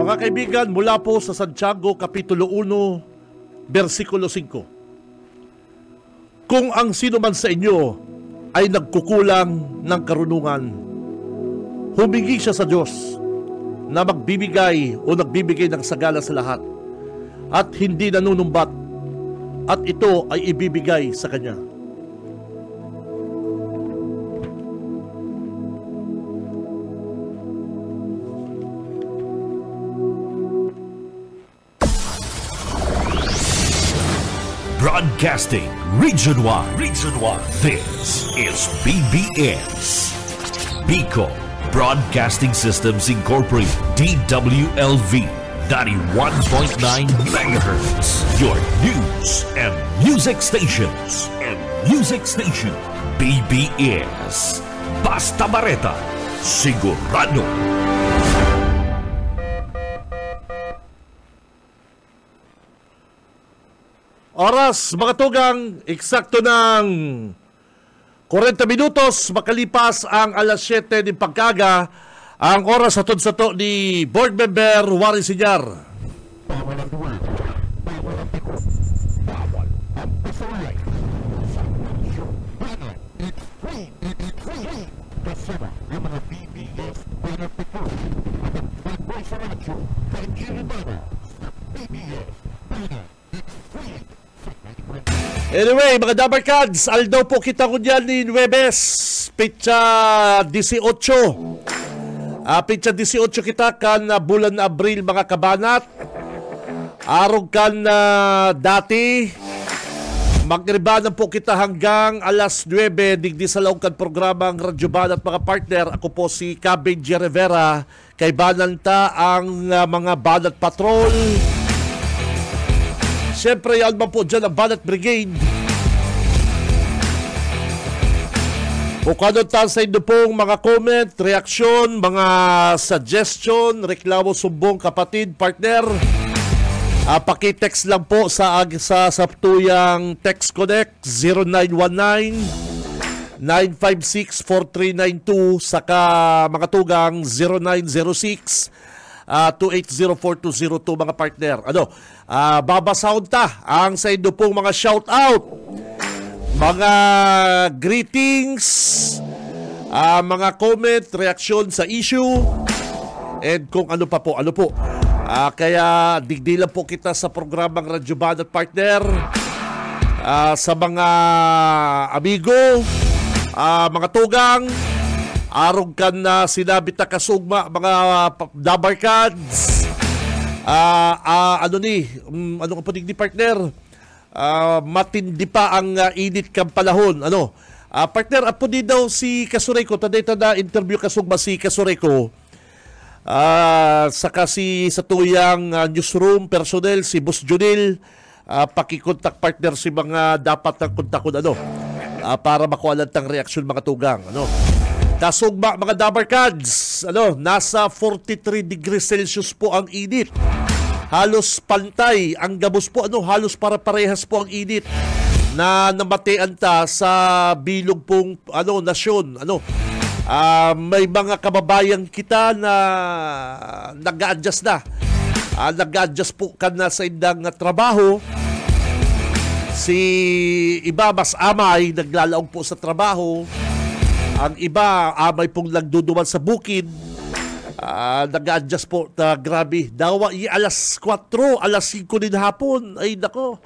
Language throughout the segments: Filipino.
Mga kaibigan, mula po sa Santiago, Kapitulo 1, versikulo 5. Kung ang sino man sa inyo ay nagkukulang ng karunungan, humingi siya sa Diyos na magbibigay o nagbibigay ng sagala sa lahat at hindi nanunumbat, at ito ay ibibigay sa Kanya. Broadcasting Region 1. This is BBS. Bicol Broadcasting Systems Incorporated. DWLV 91.9 MHz. Your news and music stations. BBS. Basta Bareta. Sigurado. Oras, mga tugang, eksakto ng 40 minutos, makalipas ang alas 7 ng pagkaga, ang oras sato ni Board Member Wari Sinyar. Anyway, mga Dabarkads, aldaw po kita ko dyan ni Nuebes, pitsa 18. Pitsa 18 kita kan bulan na Abril, mga kabanat. Arog kan dati, magribanan po kita hanggang alas 9, digdi sa laong kan programang Radyo Banat, mga partner. Ako po si Cabin G. Rivera, kay Bananta ang mga Banat Patrol. Siyempre, yan man po dyan ang Banat Brigade. Kung ano sa inyo pong mga comment, reaksyon, mga suggestion, reklamo, sumbong, kapatid, partner, pakitext lang po sa tuyang Text Connect 0919-956-4392, saka mga tugang 0906 2804202, mga partner. Babasaon ta ang sa inyo pong mga shout-out, mga greetings, mga comment, reaksyon sa issue, and kung ano pa po, kaya digdi lang po kita sa programang Radyo Banat, partner, sa mga amigo, mga tugang, arog kan na sinabi ta kasugma, mga Dabarkads. Ano ka po digdi, partner? Matindi pa ang init kang palahon. Partner, apo din daw si Kasureko. Taday na interview kasugma si Kasureko. Saka sa tuyang newsroom personnel, si Boss Junil. Pakikontak, partner, si mga dapat ng kontakon para makuha lang tang reaksyon, mga tugang. Kasugma, mga Dabarkads, nasa 43 degrees Celsius po ang init. Halos pantay ang gabos po, halos para parehas po ang init na namatian ta sa bilog pong nasyon. May mga kababayan kita na nag-a-adjust na. Nag-a-adjust po ka na sa indang trabaho. Si iba mas amay, naglalaong po sa trabaho. Ang iba, amay pong nagduduman sa bukid. Nag-a-adjust po na grabe. Dawa, alas 4, alas 5 din hapon. Ay, nako.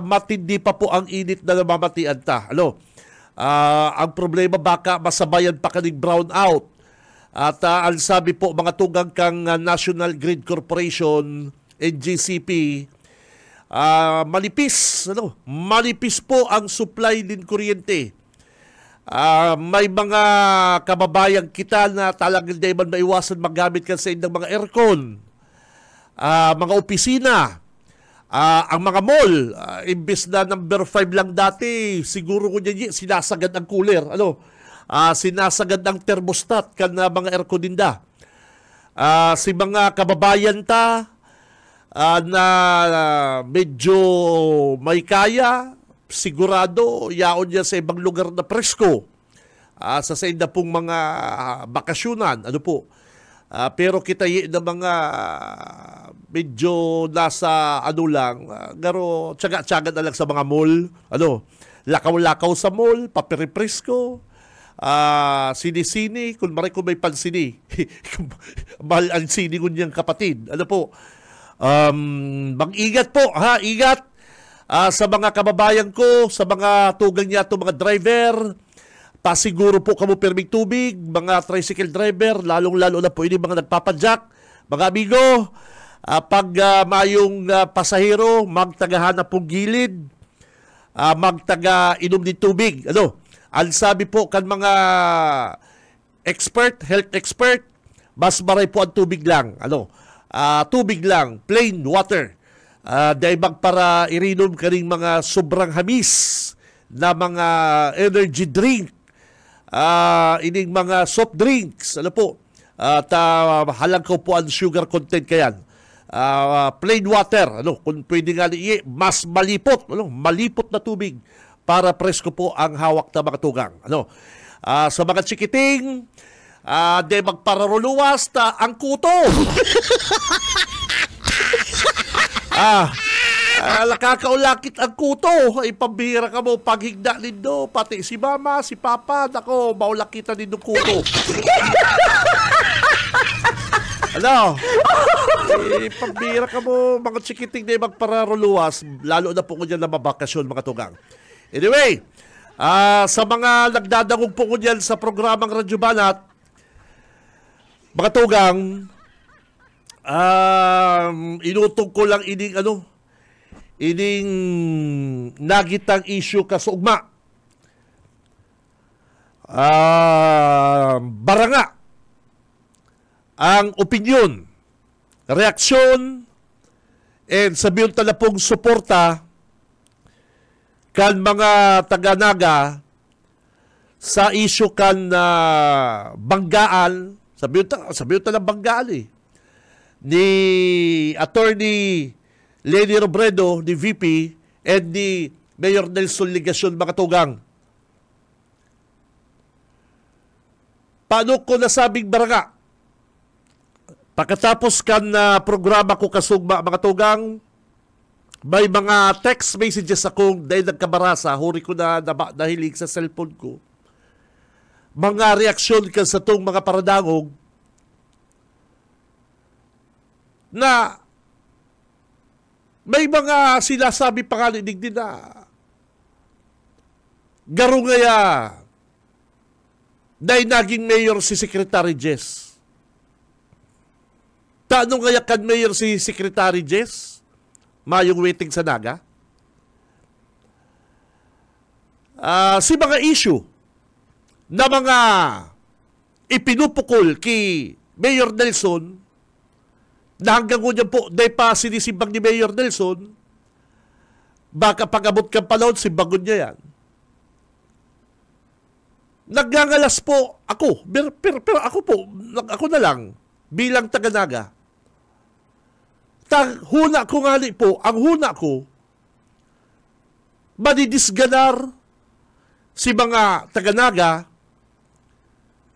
Matindi pa po ang init na namamatian ta. Ang problema, baka masabayan pa kaning brown out. At ang sabi po, mga tugang kang National Grid Corporation, NGCP, manipis. Manipis po ang supply din kuryente. May mga kababayan kita na talagang di man maiwasan magamit kasi ng mga aircon, mga opisina, ang mga mall, imbes na number 5 lang dati, siguro ko niya sinasagad ang cooler, sinasagad ang thermostat kan mga aircon dinda. Si mga kababayan ta na medyo may kaya, sigurado yaon niya sa ibang lugar na presko, sa inda pong mga bakasyunan, Pero kita na mga medyo nasa ano lang, garo tsaga-tsaga na lang sa mga mall. Lakaw-lakaw sa mall, papiripresko, sini-sini, kung may pansini. Mahal ang sini ko niyang kapatid. Mag-ingat po, ingat sa mga kababayan ko, sa mga tugang niya to mga driver. Pasiguro po kamo perming tubig, mga tricycle driver, lalong-lalo na po ini mga nagpapadyak. Mga amigo, pag mayong pasahero, magtagahanap pong gilid, magtaga-inom din tubig. Ang sabi po kan mga health expert, mas maray po ang tubig lang. Tubig lang, plain water. Dahil para irinom kaning mga sobrang hamis na mga energy drink, ining mga soft drinks, halangkaw po ang sugar content kayan. Plain water, kung pwede nga mas malipot, malipot na tubig para presko po ang hawak na mga tugang. Sa mga chikiting, de magpararuluwas ta ang kuto. Nakakaulakit ang kuto. Ipambira ka mo paghigda nindo. Pati si mama, si papa, nako, maulakitan nindo kuto. Ipambira ka mo, mga chikiting na magpararuluwas, lalo na po ko dyan na mabakasyon, mga tugang. Anyway, sa mga nagdadangog po ko dyan sa programang Radyo Banat, mga tugang, inutong ko lang ining nagitang issue ka sa ugma. Baranga ang opinion, reaksyon, and sabiyon tala pong suporta kan mga taga-Naga sa issue kan banggaan, sabiyon tala banggaan ni Attorney Leni Robredo, ni VP, and ni Mayor Nelson Ligacion, mga tugang. Paano ko nasabing baranga? Pagkatapos kan programa ko kasugma, mga tugang, may mga text messages akong dahil nagkabarasa, huri ko na nahilig sa cellphone ko. Mga reaksyon ka sa tong mga paradangog na may mga sinasabi pa nga din na garo ngaya dahil naging mayor si Secretary Jess. Taano ngaya kan mayor si Secretary Jess? Mayong waiting sa Naga? Si mga issue na mga ipinupukol kay Mayor Nelson na hanggang ngunyan po, dahil pa sinisimbang ni Mayor Nelson, baka pag-abot kang panahon, simbagon niya yan. Nagngangalas po ako, pero ako na lang, bilang taga-Naga. Huna ko nga po, ang huna ko, madidisganar si mga taga-Naga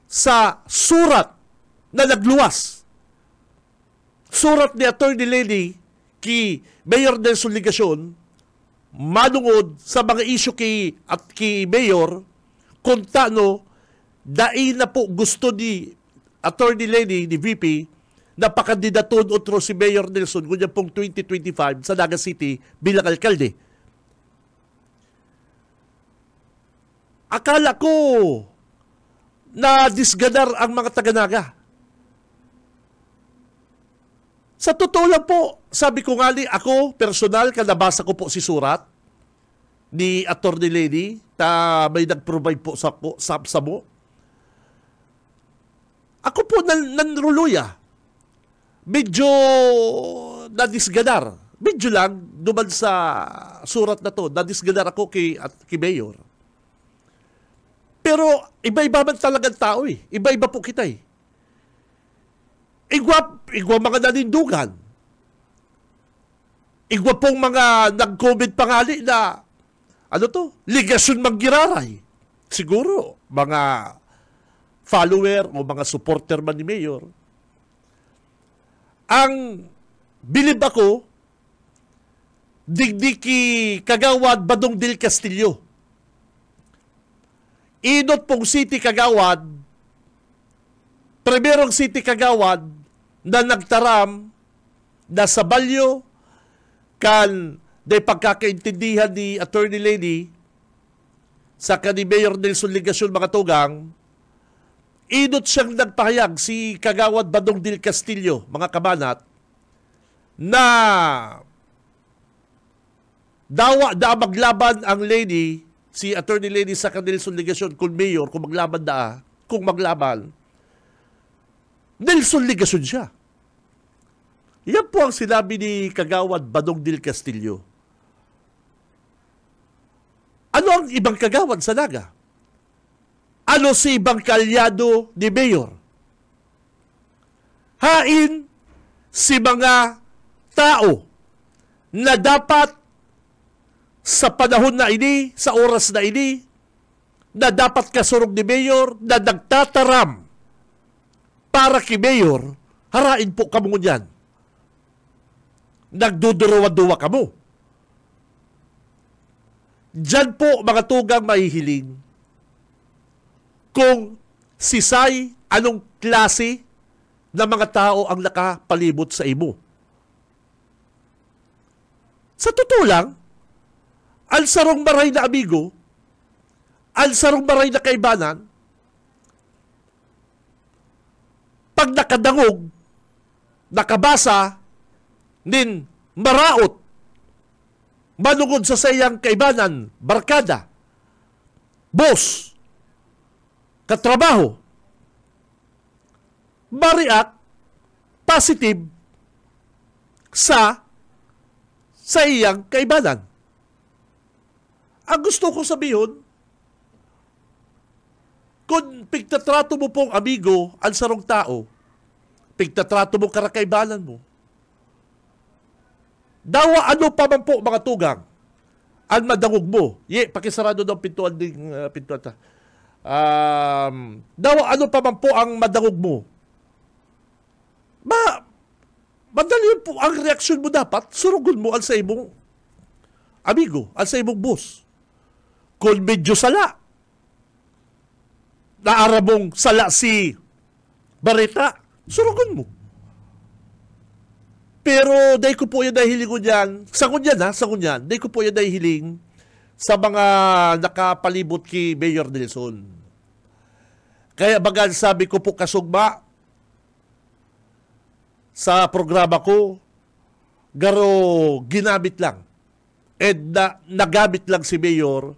sa surat na nagluwas. Surat ni Atty. Leni kay Mayor Nelson Ligacion manungod sa mga isyu kay Mayor kung tano dai na po gusto ni Atty. Leni, ni VP, na pakandidaton otro si Mayor Nelson kunya pong 2025 sa Naga City bilang alkalde. Akala ko na disganar ang mga taga-Naga. Sa totoo lang po, sabi ko nga ako, personal, nabasa ko po si surat ni Atty. Leni na may nag-provide po sa mo. Ako po nanruluya. Medyo nadisganar. Medyo lang, duman sa surat na to, nadisganar ako kay Mayor. Pero iba-iba man talagang tao eh. Iba-iba po kita eh. Igwa mga nanindugan. Igwa pong mga nag-comment pangali na Ligasyon Manggiraray. Siguro, mga follower o mga supporter man ni Mayor. ang bilib ako, digdiki Kagawad Badong del Castillo. Inot pong City Kagawad, primerong City Kagawad na nagtaram na sa balyo kan de pagkakaintindihan ni Attorney Lady sa kani Mayor Nelson Ligacion mga tugang, inot siyang nagpahayag si Kagawad Badong del Castillo, mga kabanat, na dawa da maglaban ang lady, si Attorney Lady sa Nelson Ligacion kung Mayor, kung maglaban da, kung maglaban, Nelson Ligacion siya. Yan po ang sinabi ni Kagawad Badong del Castillo. Ano ang ibang kagawad sa Naga? Ano si ibang kalyado ni Mayor? Hain si mga tao na dapat sa panahon na ini, sa oras na ini, na dapat kasurog ni Mayor, na nagtataram para kay Mayor, harain po kamo niyan. Nagduduruwa-duwa kamo. Diyan po mga tugang mahihiling kung si Sai, anong klase na mga tao ang nakapalibot sa imo. Sa totoo lang, ang sarong maray na amigo, ang sarong maray na kaibanan, pag nakadangog, nakabasa, nin maraot, manungod sa sayang kaibanan, barkada, boss, katrabaho, ma-react positive sa iyang kaibanan. Ang gusto ko sabihin, kung pigtatrato mo pong amigo ang sarong tao, pigtatrato mo karakaibanan mo, dawa ano pa man po mga tugang ang madangog mo. Pakisarado daw pintuan ng pintuan ta. Dawa ano pa man po ang madangog mo. Madali po ang reaksyon mo dapat. Surugon mo ang sa imong amigo, ang sa imong boss. Kung medyo sala, naara mong sala si Barreta, surugon mo. Pero dahil ko po yan nahihiling ko dyan, sa kunyan, dahil ko po yan nahihiling sa mga nakapalibot kay Mayor Nelson. Kaya bagan sabi ko po kasugma sa programa ko, garo ginamit lang. And nagamit lang si Mayor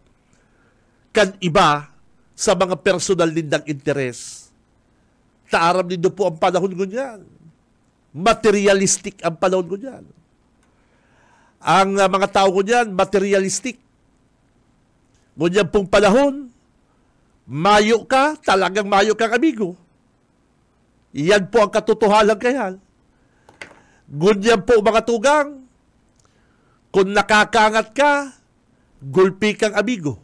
kan iba sa mga personal nindang interes. Taaram nindo po ang panahon ko niyan. Materialistic ang panahon ko niyan. Ang mga tao ko niyan, materialistic. Ngunyan pong panahon, mayo ka, talagang mayo kang amigo. Iyan po ang katotohanan kayan. Ngunyan po mga tugang, kung nakakangat ka, gulpi kang amigo.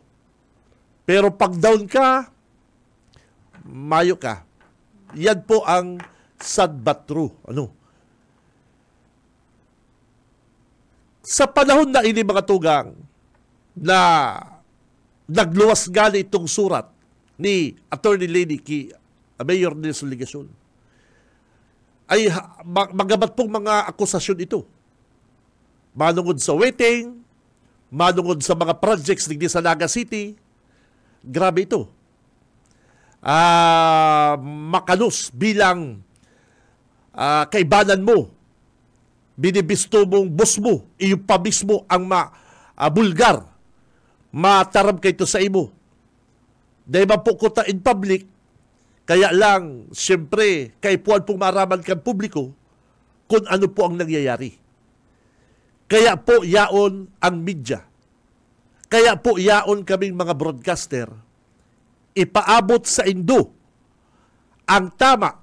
Pero pag down ka, mayo ka. Yan po ang sad but true. Sa panahon na ini mga tugang na nagluwas gali itong surat ni Attorney Lady kay Mayor Nelson Ligacion, ay magabat pong mga akusasyon ito. Manungod sa waiting, manungod sa mga projects digdi sa Naga City. Grabe ito. Makanos bilang kaibanan mo, binibisto mong boss mo, iyong pa mismo ang bulgar, mataram kayo sa imo. Dahil man po kuta in public, kaya lang, siyempre, kay puan pong maraman kang publiko kung ano po ang nangyayari. Kaya po yaon ang media. Kaya po yaon kaming mga broadcaster, ipaabot sa Indo ang tama,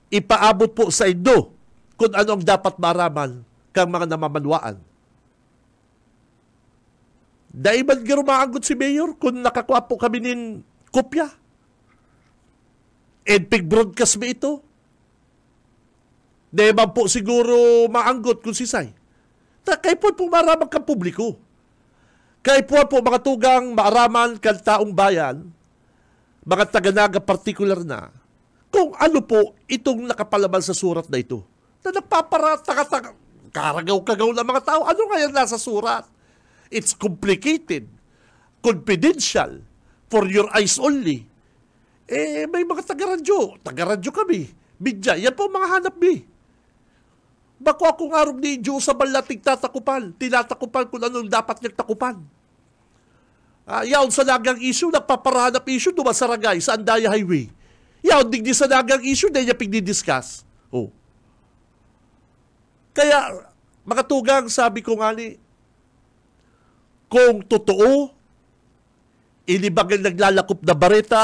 ipaabot po sa Indo kung ano ang dapat maraman kang mga namamanwaan. Dahil man girumaanggot si Mayor kung nakakuha po kami nin kopya. And pig-broadcast mo ito. Di ba po siguro maanggot kung sisay. Kaya po maramang kang publiko. Kaya po mga tugang maaraman kang taong bayan, mga taga-Naga particular na, kung ano po itong nakapalaman sa surat na ito. Na nagpaparataka, karagaw-kagaw ng mga tao. Ano kaya nasa surat? It's complicated, confidential, for your eyes only. May mga taga-radyo kami. Bidya, yan po mga hanap bi. Bako akong arog ni Diyos sa balating tinatakupan kung anong dapat niyang takupan. Yaon sa nagang issue, nagpaparahanap issue, dumasaragay sa Andaya Highway. Yaon digdi sa nagang issue, na niya pigdidiscuss. Kaya, mga tugang, sabi ko nga ni, kung totoo, inibagang naglalakop na bareta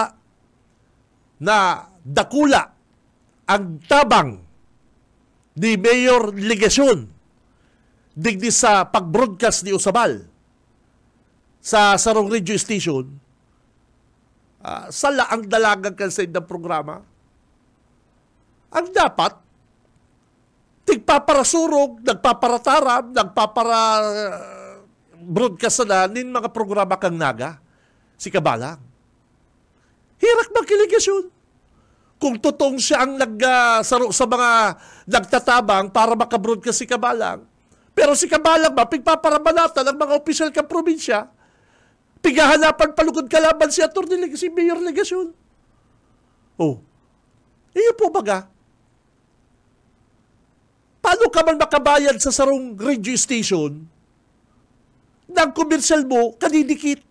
na dakula ang tabang ni Mayor Legasyon digdi sa pag-broadcast ni Usabal sa Sarong Radio Station, sala ang dalagang kansaid ng programa, ang dapat tigpaparasurog, nagpaparataram, broadcast na nin mga programa kang Naga, si Kabalang. Hirak magkiligasyon. Kung totoong siya ang nagsaro sa mga nagtatabang para makabroadcast si Kabalang, pero si Kabalang pigpaparabanatan ng mga opisyal kang probinsya, pigahanapan palugod kalaban si si Mayor Legasyon. Iyo po baga? Paano ka man makabayad sa sarong radio station ng komersyal mo kadidikit?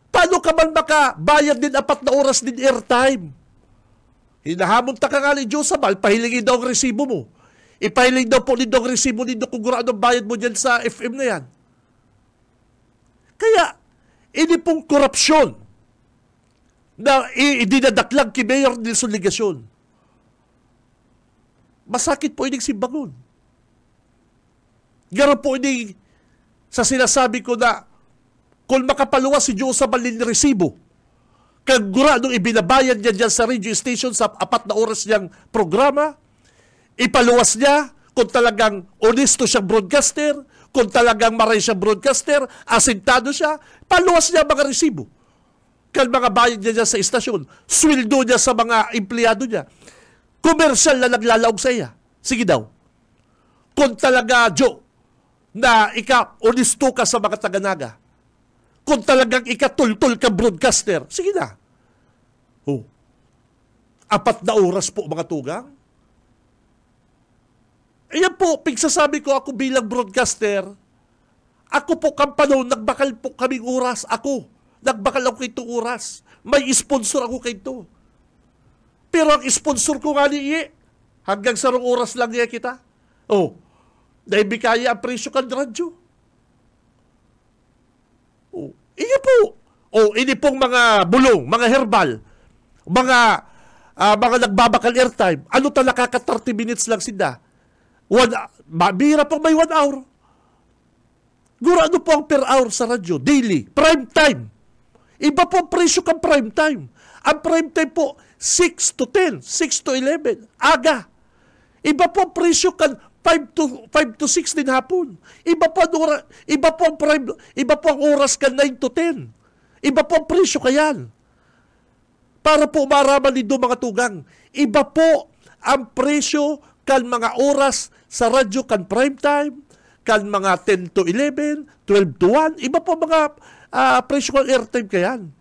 Paano ka man makabayad din 4 na oras din airtime? Hinahamon ta ka nga ni Diyos Sabal, pahilingin daw ang resibo mo. Ipahiling daw po nito ang resibo nito kung anong bayad mo dyan sa FM na yan. Kaya, ini pong korupsyon na idinadaklag kay Mayor Nelson Legasyon. Masakit po ining simbangon. Gano'n po ining sa sinasabi ko na kung makapaluwas si Diyos sa balin resibo, kagura nung ibinabayad niya dyan sa radio station sa 4 na oras niyang programa, ipaluwas niya kung talagang honesto siyang broadcaster, kung talagang maray siyang broadcaster, asintado siya, paluwas niya mga resibo. Kaya mga bayad niya dyan sa istasyon, sweldo niya sa mga empleyado niya, komersyal na naglalaog sa iya. Sige daw. Kung talaga, Joe, na honesto ka sa mga taga-Naga, kung talagang ikatultul ka broadcaster, sige na. 4 na oras po mga tugang. Ayan po, pigsasabi ko ako bilang broadcaster, ako po kampanon, nagbakal po kaming oras. Nagbakal ako kay oras. May sponsor ako kay ito. Pero ang sponsor ko nga ni hanggang 0 oras lang niya kita. Naibikaya ang presyo kan radyo. Iyo po. Ini pong mga bulong, mga herbal, mga nagbabakal airtime. Ano talaga 30 minutes lang sila? Bira pong may 1 hour. Gurado po ang per hour sa radyo, daily, prime time. Iba po ang presyo kang prime time. Ang prime time po, 6 to 10, 6 to 11, aga. Iba po ang presyo kan 5 to 6 din hapon. Iba po ang oras kan 9 to 10. Iba po ang presyo kayan. Para po maraman nito mga tugang. Iba po ang presyo kan mga oras sa radyo kan prime time, kan mga 10 to 11, 12 to 1. Iba po mga presyo kan airtime kayan.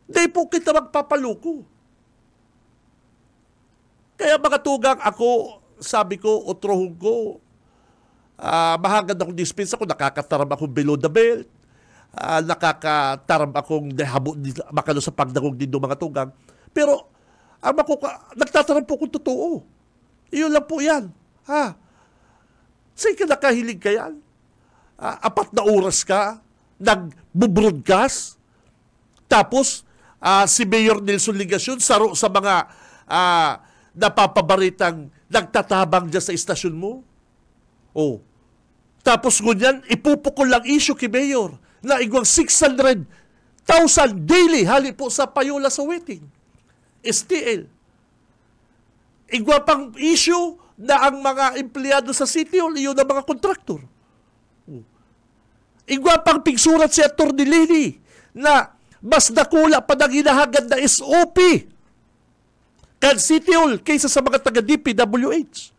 Di po kita magpapaluko. Kaya mga tugang ako, sabi ko, utrohon ko, mahagad akong dispensa ko, nakakataram akong below the belt, nakakataram akong makalo sa pagdagong din mga tugang. Pero, nagtataram po kung totoo. Iyon lang po yan. Sige ka nakahilig ka yan. 4 na oras ka, nag-broadcast, tapos, si Mayor Nelson Legasyon, saro sa mga napapabaritang nagtatabang dyan sa istasyon mo. Tapos ngunyan, ipupukol lang issue kay Mayor na igwang 600,000 daily hali po sa payola sa wedding. STL. Igwa pang issue na ang mga empleyado sa City Hall, iyon ang mga kontraktor. Igwa pang pigsurat si Atty. Lady na mas nakula pa ng hinahagad na SOP kan City Hall kaysa sa mga taga-DPWH.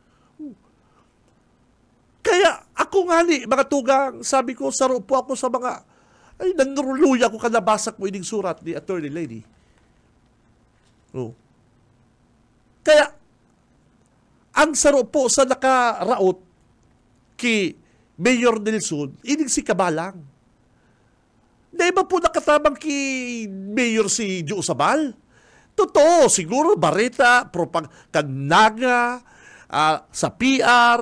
Kaya ako nga ni, mga tugang, sabi ko, saro po ako sa mga, ay, nanuruluya ko kanabasak mo ining surat ni Atty. Lady. Kaya, ang saro po sa nakaraot kay Mayor Nelson, ining si Kabalang. Na iba po nakatabang kay Mayor si Joe Sabal. Totoo, siguro, Barreta, Kagnaga, sa PR,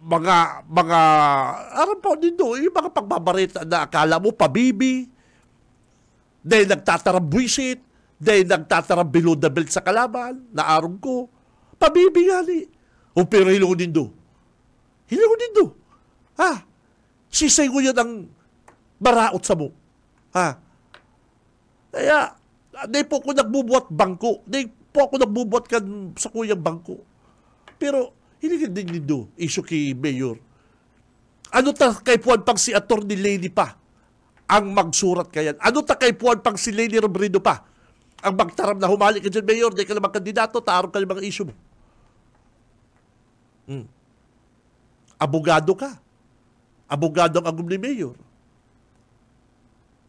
mga aram po dito, yung mga pagbabareta na akala mo pabibi, dahil nagtatarabwisit, dahil nagtatarab below the belt sa kalaban, na arong ko, pabibi nga ni. O pero hilungon din do. Hilungon din do. Ha? Sisay ko yan ang baraot sa mo. Ha? Kaya, di po ako nagbubuhat bangko. Di po ako nagbubuhat kan sa kuyang bangko. Pero, hiligid din do, issue kay Mayor. Ano ta kay Puan pang si Atty. Lady pa ang magsurat kayan? Ano ta kay Puan pang si Lady Robredo pa ang magtaram na humali ka dyan, Mayor, di ka naman kandidato, taarong ka naman issue mo. Abogado ka. Abogado ang agum ni Mayor.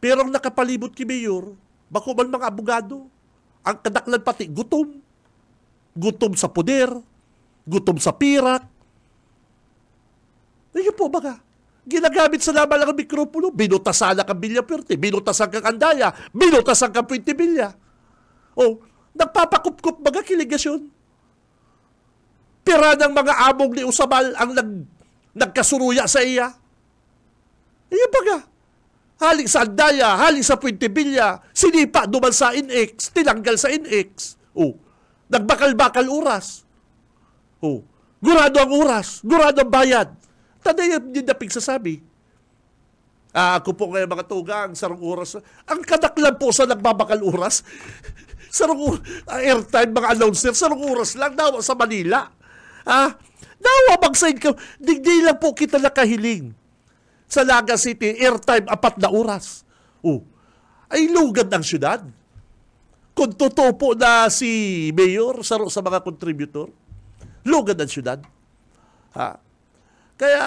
Pero ang nakapalibot kay Mayor, bako man mga abogado, ang kadaklan pati, gutom. Gutom sa poder, gutom sa pirak. Ayun po baga. Ginagamit sa laban lang ang mikropono, binutasan ang Villa Puerte, binutasan kang Andaya, binutasan kang Puente Villa. O, nagpapakup-kup baga kiligasyon. Pira ng mga among ni Usabal ang nagkasuruya sa iya. Ayun baga. Halik sa Andaya, halik sa Puente Villa, sinipa duman sa INX, tinanggal sa INX. O, nagbakal-bakal oras. O, gurado ang oras, gurado ang bayad. Taday yung napig sasabi. Ako po ngayon mga tugang, sarong oras. Ang kadaklan po sa nagbabakal oras, sarong airtime mga announcer, sarong oras lang daw sa Manila. Dawa mag-sign ka. Digdi lang po kita nakahiling. Sa Naga City, airtime 4 na oras. Ay lugad ng syudad. Kung totoo po na si Mayor, saro sa mga contributor, lugad ng syudad. Kaya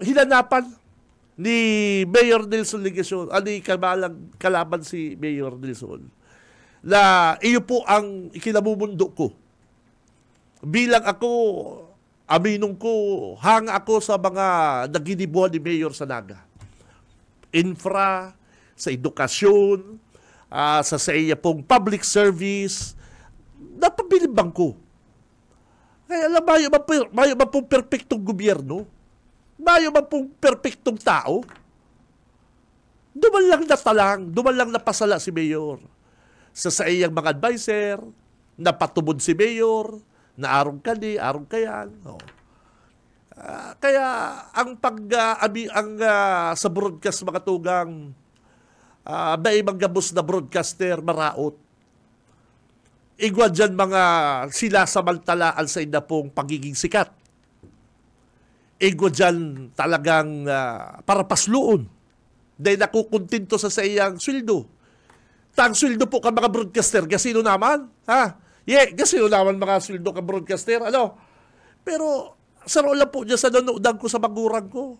hinanapan ni Mayor Nelson Legacion, ni Kabalang kalaban si Mayor Nelson, na iyo po ang ikinamumundo ko. Bilang ako, aminong ko, hanga ako sa mga naginibuhan ni Mayor sa Naga. Infra, sa edukasyon, sa iya pong public service, napabilibang ko. Kaya alam, mayo ba pong perfectong gobyerno? Mayo ba pong perfectong tao? Duman lang natalang, duman lang napasala si Mayor. Sa iyang mga advisor, napatubod si Mayor, na arong kani, arong kayan. Kaya ang sa broadcast mga tugang, may mga gabos na broadcaster maraot. Igwa dyan mga sila samantalaan sa ina pong pagiging sikat. Igwa dyan talagang para pasluon. Dahil nakukuntinto sa iyang sweldo. Tang sweldo po ka mga broadcaster, gasino naman? Gasino naman mga sweldo ka broadcaster? Ano? Pero saro lang po dyan sa nanoodang ko sa magurang ko.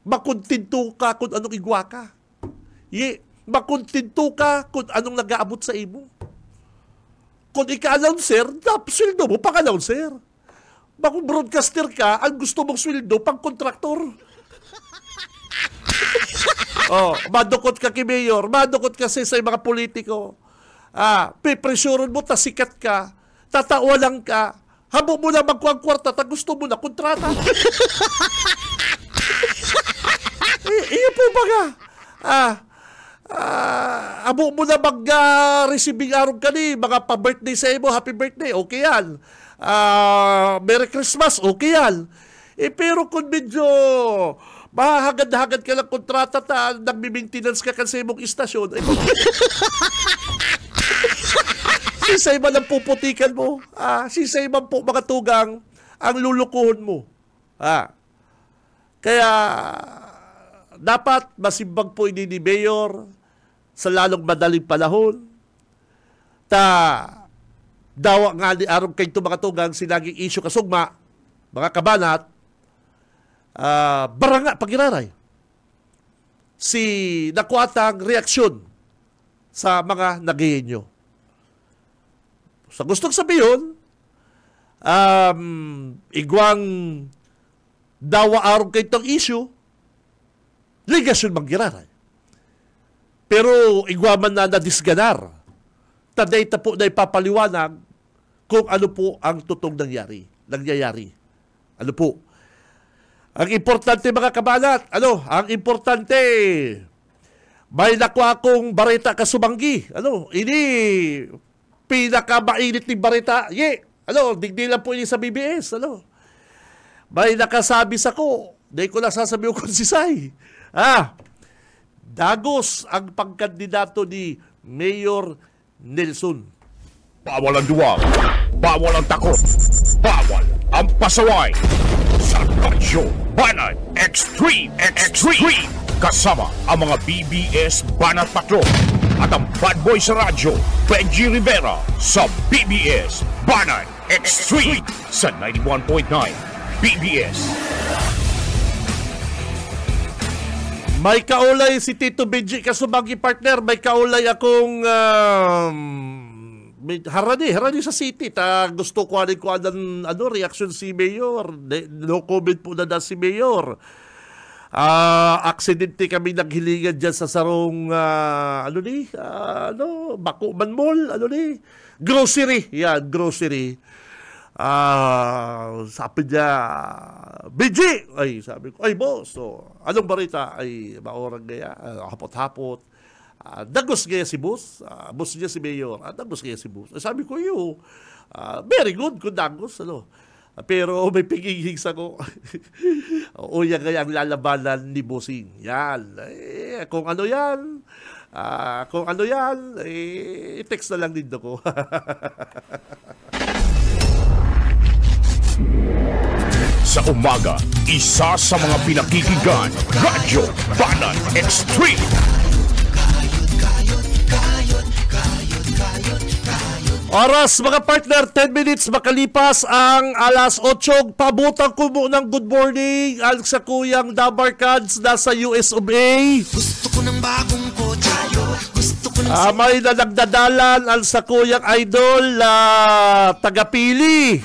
Makuntinto ka kung anong igwa ka. Makuntinto ka kung anong nag-aabot sa imo. Kung ika-announcer, sweldo mo pang-announcer. Kung broadcaster ka, ang gusto mong sweldo pang-kontraktor. Madukot ka kay Mayor, madukot kasi sa mga politiko. Pipresuron mo, tasikat ka, tatawalan ka, habo mo na magkuhang kwarta, gusto mo na kontrata. Iyo po baga. Abo mo na mag-receiving araw ka ni, mga pa-birthday sa imo, happy birthday, okay yan. Merry Christmas, okay yan. Pero kung medyo mahagad-hagad ka lang kontrata nagmi-maintenance ka sa imong istasyon, Sisay man ang puputikan mo. Sisay man po mga tugang ang lulukuhon mo. Kaya dapat masimbang po ini ni Mayor sa lalong madaling panahon. Dawa nga ni Arong kay ito mga tugang sinaging issue kasugma, mga kabanat, baranga pagiraray. Si nakuatang reaksyon sa mga nagihinyo. Sa gustong sabihin, igwang dawa Arong kay itong issue, ligasyon manggiraray. Pero igwaman na nadisganar, tadayta po na ipapaliwanag kung ano po ang totoong nangyayari. Ano po? Ang importante mga kabanat, ang importante, may nakuha akong barita kasubanggi. Ini pinakamainit ni barita. Digdilan po ini sa BBS. May nakasabi sa ko, dahil ko lang sasabihin ko si Sai. Dagos ang pagkandidato ni Mayor Nelson. Bawal ang duwag, bawal ang takot, bawal ang pasaway. Sa Radyo Banat Extreme kasama ang mga BBS Banat Patrol at ang bad boy sa radyo, Benji Rivera sa BBS Banat Extreme sa 91.9 BBS. May kaulay si Tito Benji kasubanggi partner, may kaulay akong harani sa city. Gusto ko reaction si Mayor. No comment po na si Mayor. Aksidente kami naghilingan dyan sa sarong Bakuman Mall, grocery. Yan, grocery. Sabi niya, Benji! Ay, sabi ko, ay boss, anong barita? Ay, maorang gaya, hapot-hapot. Dagos gaya si boss, boss niya si Mayor, dagos gaya si boss. Sabi ko, very good kung dagos, pero may pigigings ako. O yan kaya ang lalabanan ni bossing. Yan. Kung ano yan, i-text na lang din ako. Sa umaga, isa sa mga pinakikinggan, Radyo Banat Extreme. Oras mga partner, 10 minutes makalipas ang alas 8. Pabutang ko munang good morning ang sa kuyang Dabarkads nasa US of A. Gusto ko ng bagong kotse. Gusto ko ng May nagdadalan ang sa kuyang idol tagapili.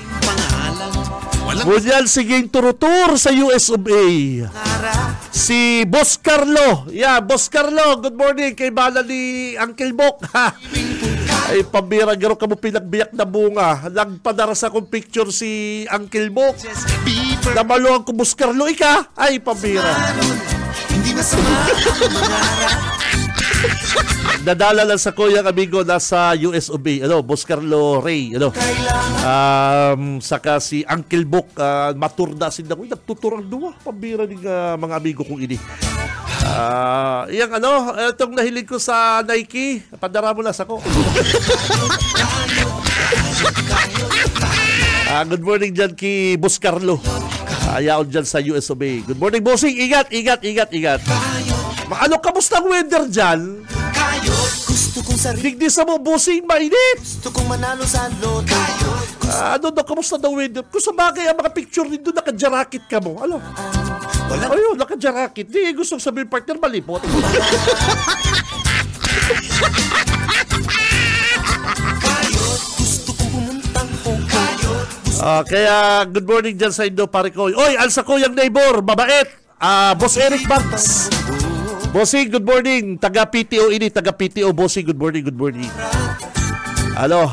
Ngunyan siging turutur sa US of A. Si Boss Carlo. Boss Carlo, good morning kay bala ni Uncle Bok. Ay, pambira garo ka mo pinagbiyak na bunga. Nagpadara sa kong picture si Uncle Bok. Namaluhan ko, Boss Carlo, ika. Ay, pambira. Hindi masama ang mangarap. Nadala lang sa kuyang amigo nasa US of A. Boss Carlo Ray. Saka si Uncle Bok. Maturda sin na ko. Nagtuturang duwa. Pambira ng mga amigo kong ini. Itong nahilig ko sa Nike, padara mo lang sa ko. Good morning dyan kay Boss Carlo. Ayaw dyan sa US of A. Good morning, bossing. Ingat. Kamusta ang weather dyan? Gusto kong sarili. Digdi sa mo, bossing, mainit. Gusto kong manalo sa loto. Kamusta ang weather? Kung sa bagay, ang mga picture nito, naka-jacket ka mo. Ayun, naka-jacket. Di, gusto sabihin, partner, malipot. Gusto kong pumuntang Pongkayot. Kaya, good morning dyan sa Indo, pare ko. Oy, alsa ko yung neighbor, mabait. Boss Eric Banks. Bossing, good morning. Taga-PTO ini, taga-PTO. Bossing, good morning.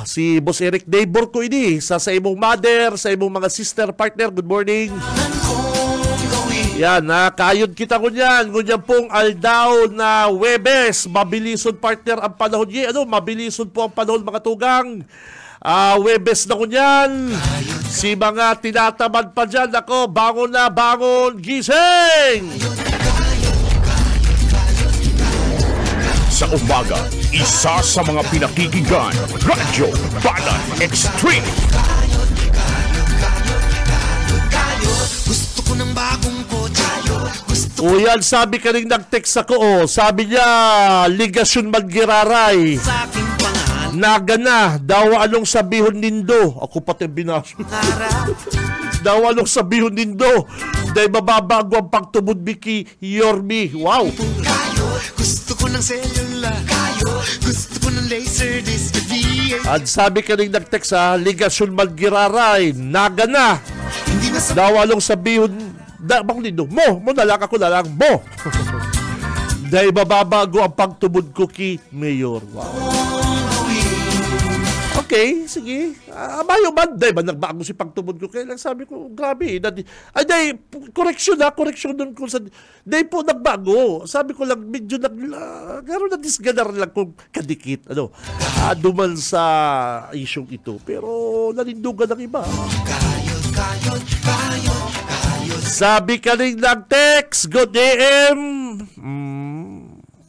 Si Boss Eric, neighbor ko ini. Sa imong mother, sa imong mga sister, partner, good morning. Yan, kayod kita ko niyan. Ngunyan pong aldaw na Webes. Mabilison, partner, ang panahon niya. Mabilison po ang panahon, mga tugang. Webes na kunyan. Si mga tinatamad pa dyan. Ako, bangon na, gising! Sa umaga, Isa sa mga pinakikinggan, Radyo Balan Extreme. Gusto ko ng bagong kotse. Gusto O yan, sabi ka rin nag-text ako. Sabi niya, Ligasyon Magiraray. sa aking pangalan. Naga na, daw anong sabihon nindo. Ako pati binaso. Daw anong sabihon nindo. Dahil mababago ang pagtubod Biki Yormi. Wow. Kayo, gusto ko ng cellular. Kayo, gusto ko ng laser disc. At sabi ka rin nag-text Ligasyon Magiraray. Naga na. Hindi na sa Daw anong sabihon. Bakit nindo? Mo na lang ako na lang. Mo. Dahil mababago ang pagtubod ko ki Mayor. Wow. Okay, sige. Mayo man. Dahil ba nagbago si pagtubod ko? Kaya lang sabi ko, grabe. Ay, dahil, correction doon ko sa... Dahil po nagbago. Sabi ko lang, medyo gano'n na disganar lang kung kadikit. Duman sa isyong ito. Pero nanindugan ng iba. Sabi ka rin nag-text. Good AM.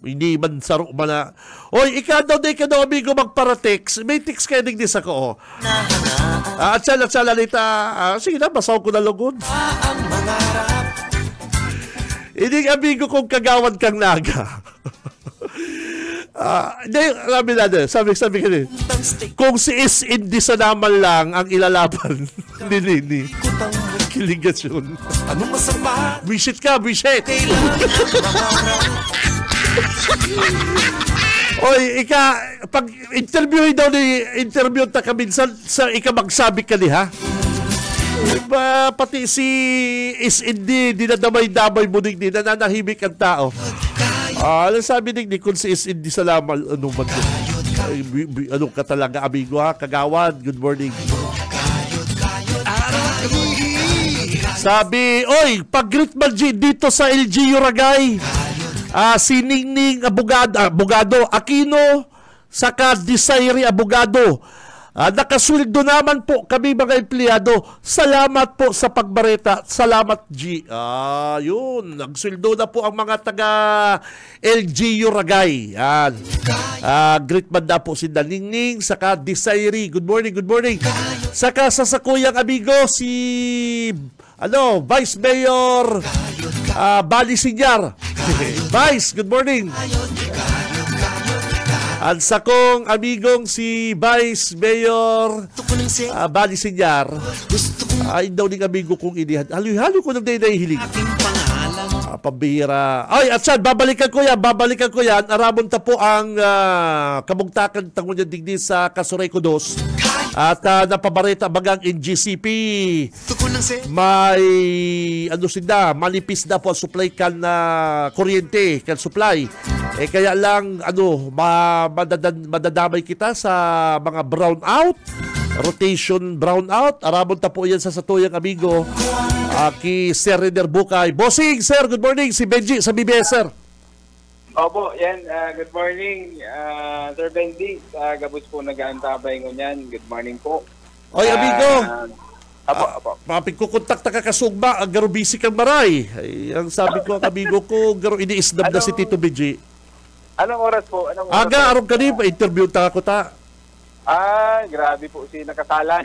Hindi man saro man na. Oy, ikaw daw amigo magpara-text. May text kayo din sa ko. At salalita. Sige na, basaw ko na lugod. Hindi amigo kong kagawan kang naga. Hindi, sabi ka rin. Kung si Is-Indi sa naman lang ang ilalaban ni Nini. Kiligasyon. anong masama. Visit ka, visit. Oy, pag interview ta ka minsan sa magsabi ka ha? Diba, pati si Is-Indi, dinadamay-damay mo din, nananahimik ang tao. Alam sabi din, kung si Is-Indi sa lamal, ano man din? Ano ka talaga, amigo ha? Kagawan, good morning. Sabi, oy, pag-greet man dito sa LGU Ragay. Si Ningning Abogado Aquino, saka Desiree Abogado. Nakasweldo naman po kami mga empleyado. Salamat po sa pagbareta. Salamat G. Yun. Nagsweldo na po ang mga taga LGU Ragay. Yan. Great man na po si Ningning, saka Desiree. Good morning, good morning. Saka sa sakuyang amigo si Vice Mayor Bali Sinyar. Vice, good morning. At sa kong amigong si Vice Mayor Bali Sinyar, ay daw ning amigo kong inihan. Halo ko nang nahihilig. Pambihira. Ay, at saan, babalikan ko yan. Aramon ta po ang kabugtakan tangon niya digdi sa Kasureco 2. At napabareta bagang NGCP. May manipis na po ang supply kan na kuryente, kan supply. Kaya lang madadamay kita sa mga brownout, rotation brownout. Aramon ta po yan sa satuyang amigo. Ki Sir Reder Bukay. Bossing, sir, good morning. Si Benji sa BBS, sir. Opo, yan. Good morning, Sir Benji. Gabos po nag-aantabay ko yan. Good morning po. Oy, amigo. Apo. Mapikukontak ta kakasugba. Garo busy kang maray. Ay, ang sabi ko, amigo ko, garo iniisdab na si Tito Benji. Anong oras po? Aga, arong kanina, interview ta ako ta. Grabe po si nakasalan.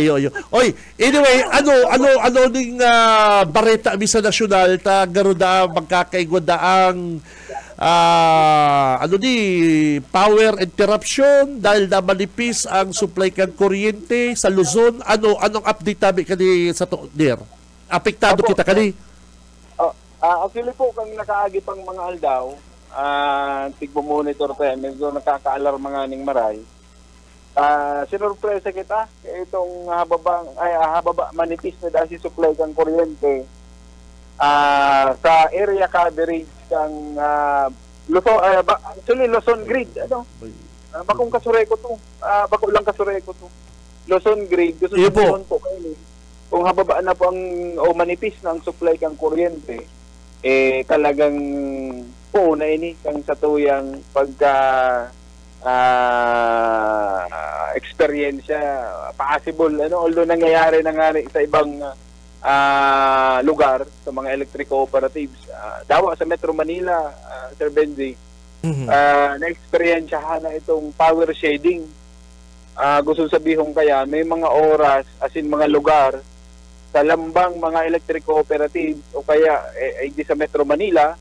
Iyo. Oy, anyway, ano ning bareta mi sa nasyonal ta garo da magkakaigwada ang power interruption dahil na manipis ang supply kan kuryente sa Luzon. Anong update tabi kani sa der? Apektado Opo, kita kani? Actually po, kung nakaagi pang mga aldaw, tigbo-monitor tayo, medyo nakaka-alarm mga ning maray. Sinurpresa kita itong hababa manipis na dahil supply kang kuryente sa area coverage kang Luzon Grid. Bakong Kasureco to. Bako lang Kasureco to. Luzon Grid. Gusto po kayo. Kung hababa na po ang manipis na ang supply kang kuryente, talagang po na ini kang satuyang pagka experience possible although nangyayari na nga sa ibang lugar sa mga electric cooperatives dawa sa Metro Manila, Sir Benji, na-experiensyahan na itong power shedding. Gusto sabihin kaya may mga oras as in mga lugar sa lambang mga electric cooperatives o kaya di sa Metro Manila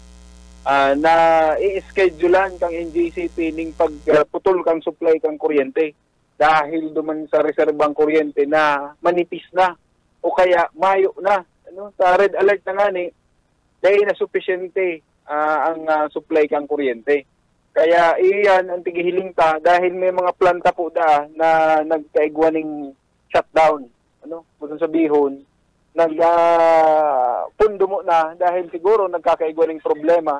na i-schedulean kang NGCP ning pagputol kang supply kang kuryente dahil duman sa reserbang kuryente na manipis na o kaya mayo na, ano, sa red alert na nga ni dahil na sufficiente ang supply kang kuryente. Kaya iyan ang tigihiling ta dahil may mga planta po na nagkaigwaning shutdown. Ano? Kung sabihon, pundo mo na dahil siguro nagkakaigwaning problema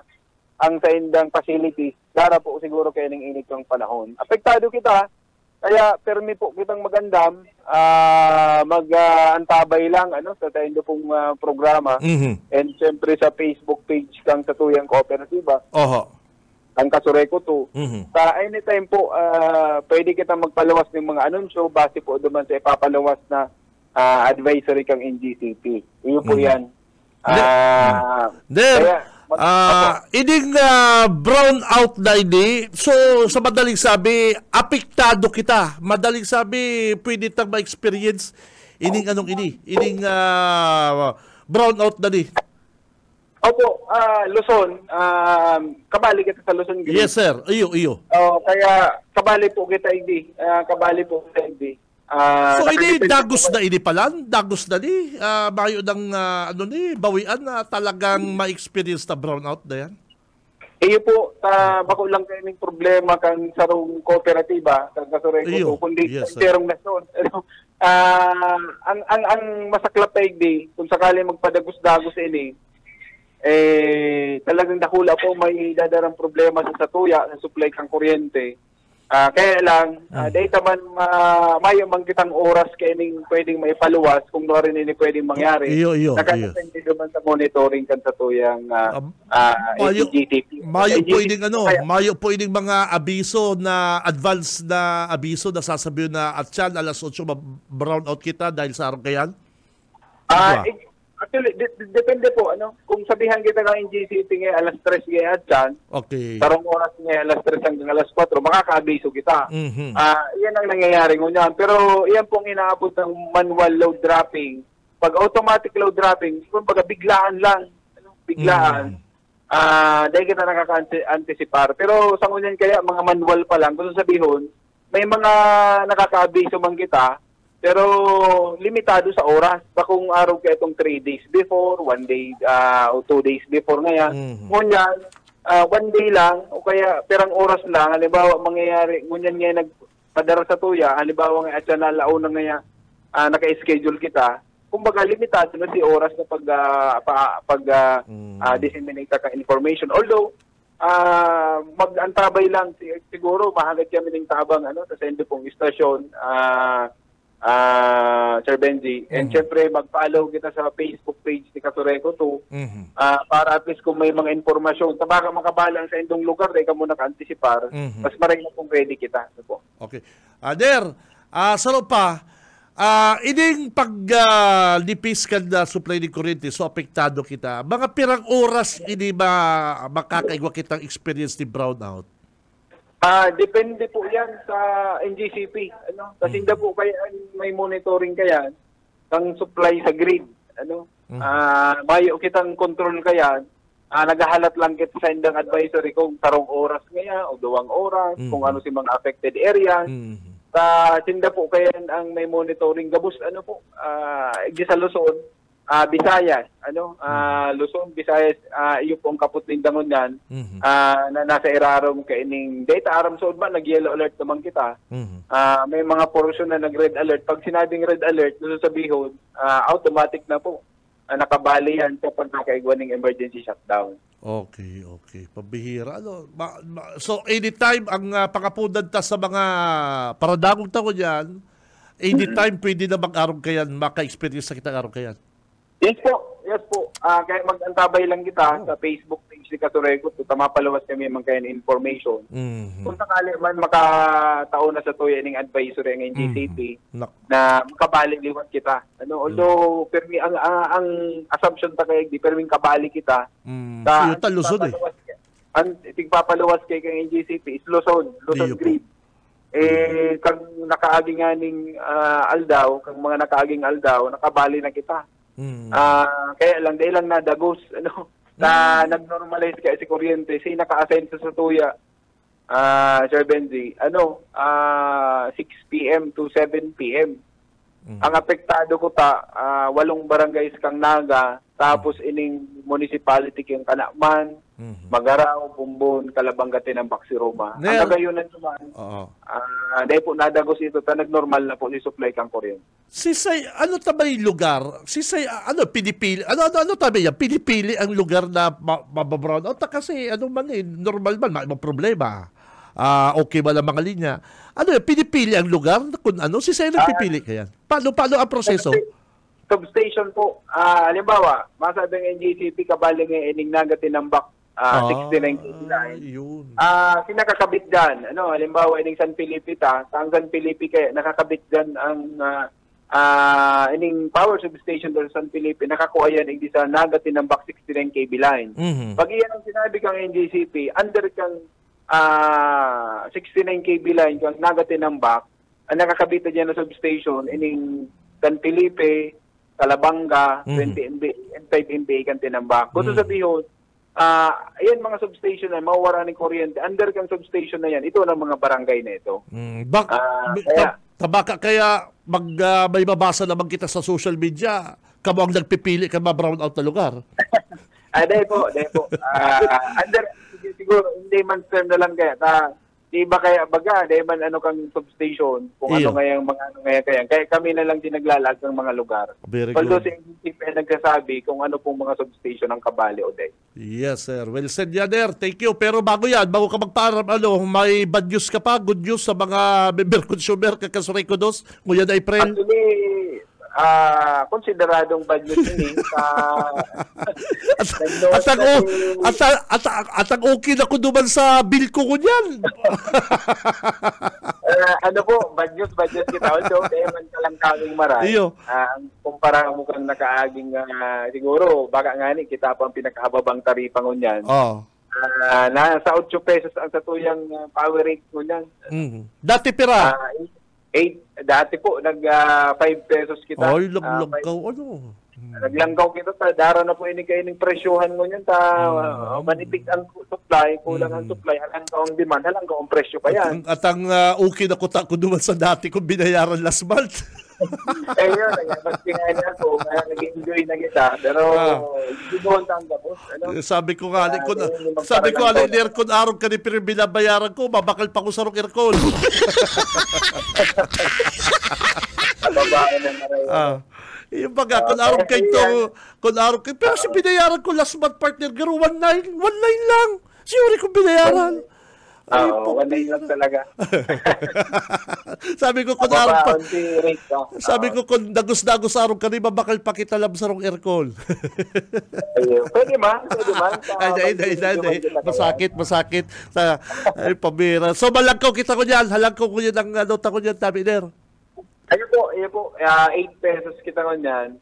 ang sa indang facilities. Dara po siguro kaya ng init ng panahon. Apektado kita, kaya permi po kitang magandam, mag-antabay lang sa tayo pong programa. And siyempre sa Facebook page kang Satuyang Kooperatiba. Ang Kasureko 2. Sa anytime po, pwede kitang magpalawas ng mga anunsyo base po duman sa ipapalawas na advisory kang NGCP. Iyo po yan. Ining brown out na ini, so sa madaling sabi, apektado kita. Madaling sabi, pwede tang ma-experience ining ining brown out na ni. Opo, Luzon, kabali kita sa Luzon. Yes, sir. Iyo. Kaya kabali po kita hindi. So ini dagos na ini palan, dagos na ni, mayo ng bawian na talagang ma-experience na brownout na yan. Iyo po, bako lang kayo ng problema kang sarong kooperatiba, kang Kasureko, kundi terong nason. Ang masaklap ay di, kung sakali magpadagos-dagos ini, talagang dakula po may dadarang problema sa Satuya, sa supply kang kuryente. Kaya lang, dahil man mayo manggitang oras kaining pwedeng maipaluwas kung no rin ini pwedeng mangyari. Nakasente naman sa monitoring kan Satuyang GTP. Mayo pwedeng mga abiso na advance na abiso na sasabihin na at yan alas 8 brownout kita dahil sa araw kayan? Actually, depende po, kung sabihan kita ng NGCP ngayon, alas 3 ngayon at dyan, tarong oras ngayon, alas 3 hanggang alas 4, makakaabiso kita. Yan ang nangyayari ngunyan. Pero yan pong inaabot ng manual load dropping. Pag automatic load dropping, kung baga biglaan lang, biglaan, dahil kita nakaka-anticipar. Pero sa ngunyan kaya, mga manual pa lang, gusto sabihin, may mga nakakaabiso man kita, pero limitado sa oras. Pa kung araw kaya itong 3 days before, 1 day o 2 days before ngayon. Ngunyan, 1 day lang o kaya perang oras lang. Halimbawa, mangyayari, ngunyan ngayon nagpadara sa tuya, halimbawa nga at siya nalaon na ngayon naka-schedule kita. Kumbaga, limitado na si oras na disseminate ka information. Although, mag-antabay lang siguro, mahagat kami ng tabang sa sendo pong istasyon, Sir Benji. And syempre, mag-follow kita sa Facebook page ni Kasureko 2 para at least kung may mga informasyon, baka makabalang sa indong lugar, dahil ka muna ka-anticipar, mas maraming na kung ready kita. Okay. Der, salo pa, ining pag-nipis ka na supply ni kuryente, so apektado kita. Mga pirang oras, hindi ba makakaigwa kitang experience ni brownout? Depende po yan sa NGCP. Kasi hindi po kaya may monitoring kaya ng supply sa grid. Mayo kitang control kaya, nagahalat lang kita sa indang advisory kung tarong oras ngaya o 2 oras, kung ano si mga affected areas. Tinda po kaya ang may monitoring gabus sa Luzon, Visayas, Luzon, Visayas, iyo po ang kaput ng dangon yan, na nasa irarom kaining data aram sa ba, nag-yellow alert naman kita. May mga portion na nag-red alert. Pag sinabing red alert, doon sa bihon, automatic na po. Nakabali yan kapag nakaigwa ng emergency shutdown. Okay. Pabihira. So, anytime, ang pangapunan ta sa mga paradagong taon yan, anytime pwede na mag-araw kayan, maka-experience sa kitang araw kayan. Yes po. Kaya mag-antabay lang kita sa Facebook page ni Kasureko. Mapalawas kami mga kaya information. Kung sakali man makataon na sa tuya ng advisory ng NGCP na makabali liwat kita. Although, permi ang assumption ta kaya di permi kabali kita. Lusod ang tigpapaluwas kay kang NGCP is Luzon Iyo po. grid. Kang nakaaging aning aldaw, kang mga nakaaging aldaw, nakabali na kita. Kaya lang, dahil lang nadagos, na nag-normalize kaya si kuryente, si naka-assign sa tuya, Sir Benzi, 6 p.m. to 7 p.m. Ang apektado ko 8 barangays kang Naga, tapos ining municipality kang Kanakman, Magaraw, Bumbon, Calabanga, Tinambak, Roma. Ang nagayunan naman, dahil po nadagos ito, nag-normal na po si supply kang kuryente. Sisay, ano tabay lugar? Sisay, pinipili? Ano tabi yan? Pinipili ang lugar na mababrown out? Kasi, normal man, may problema. Okay ba lang mga linya? Pinipili ang lugar? Kung sisay nagpipili kaya? Paano ang proseso? Substation po. Halimbawa, masabi ng NGCP, kabaling ining Naga, Tinambak, 69 line. Sinakakabit dyan. Halimbawa, ining San Felipe ang San Felipe kaya nakakabit dyan ang ining power substation doon sa San Felipe, nakakuha yan hindi sa Naga, Tinambak 69 kV line. Pag iyan ang sinabi kang NGCP, under kang 69 kV line, kang Naga, Tinambak, ang nakakabit dyan na substation, ining San Felipe, Calabanga, 20 MVA, and 5 MVA kang Tinambak. Kung sabihin, ayan mga substation na mawawala ng kuryente, under kang substation na yan, ito ng mga barangay na ito. Kaya may mabasa naman kita sa social media, kamo ang nagpipili ka ma-brown out na lugar. Dahil po. Under, siguro, hindi man term na lang kaya. Di ba kaya baga, dahil man kang substation, kung kaya kaya kami na lang din naglalag ng mga lugar. Although si NGCP nagsasabi kung ano pong mga substation ang kabali o day. Yes, sir. Well said yan, sir. Thank you. Pero bago ka magpaaram, may bad news ka pa, good news sa mga member consumer, kakasuray ko dos, Nguyen April. Actually, konsideradong bad news yun at ang okay na ko duman sa bill ko kunyan. Bad news kita. Also, dahil man ka lang kaming maray. Kumpara mo kang nakaaging, siguro, baka nga kita pa ang pinakahababang taripa ngunyan. Nasa 8 pesos ang satuyang power rate ngunyan. Dati pira? 8, dati po, 5 pesos kita. Ay, naglangkaw, Naglangkaw kita, dara na po ining presyohan mo yan, manipig ang supply, kulang ang supply, halangkaw ang demand, halangkaw ang presyo pa yan. At ang okay na kuta ko duman sa dati kung binayaran last month. Yun, nagpingahin ako, nag-enjoy na kita, pero hindi doon tanggap. Sabi ko nga, kung araw ka ni pero binabayaran ko, mabakal pa ko sa aircon. Babae na maray. Yung baga, kung araw kayo, pero si binayaran ko last month partner, garo 1.9 lang. Siyempre kung binayaran. Oo, 1.9 lang talaga. Sabi ko, kung dagos-dagos araw ka rin, mabakal pa kita lang sa rong aircon. Pwede man. Masakit. Ay, pabira. So, malangkaw kita ko yan. Halangkaw ko yan ang ko yan, Tabiner. Ayun po, 8 pesos kita ko yan.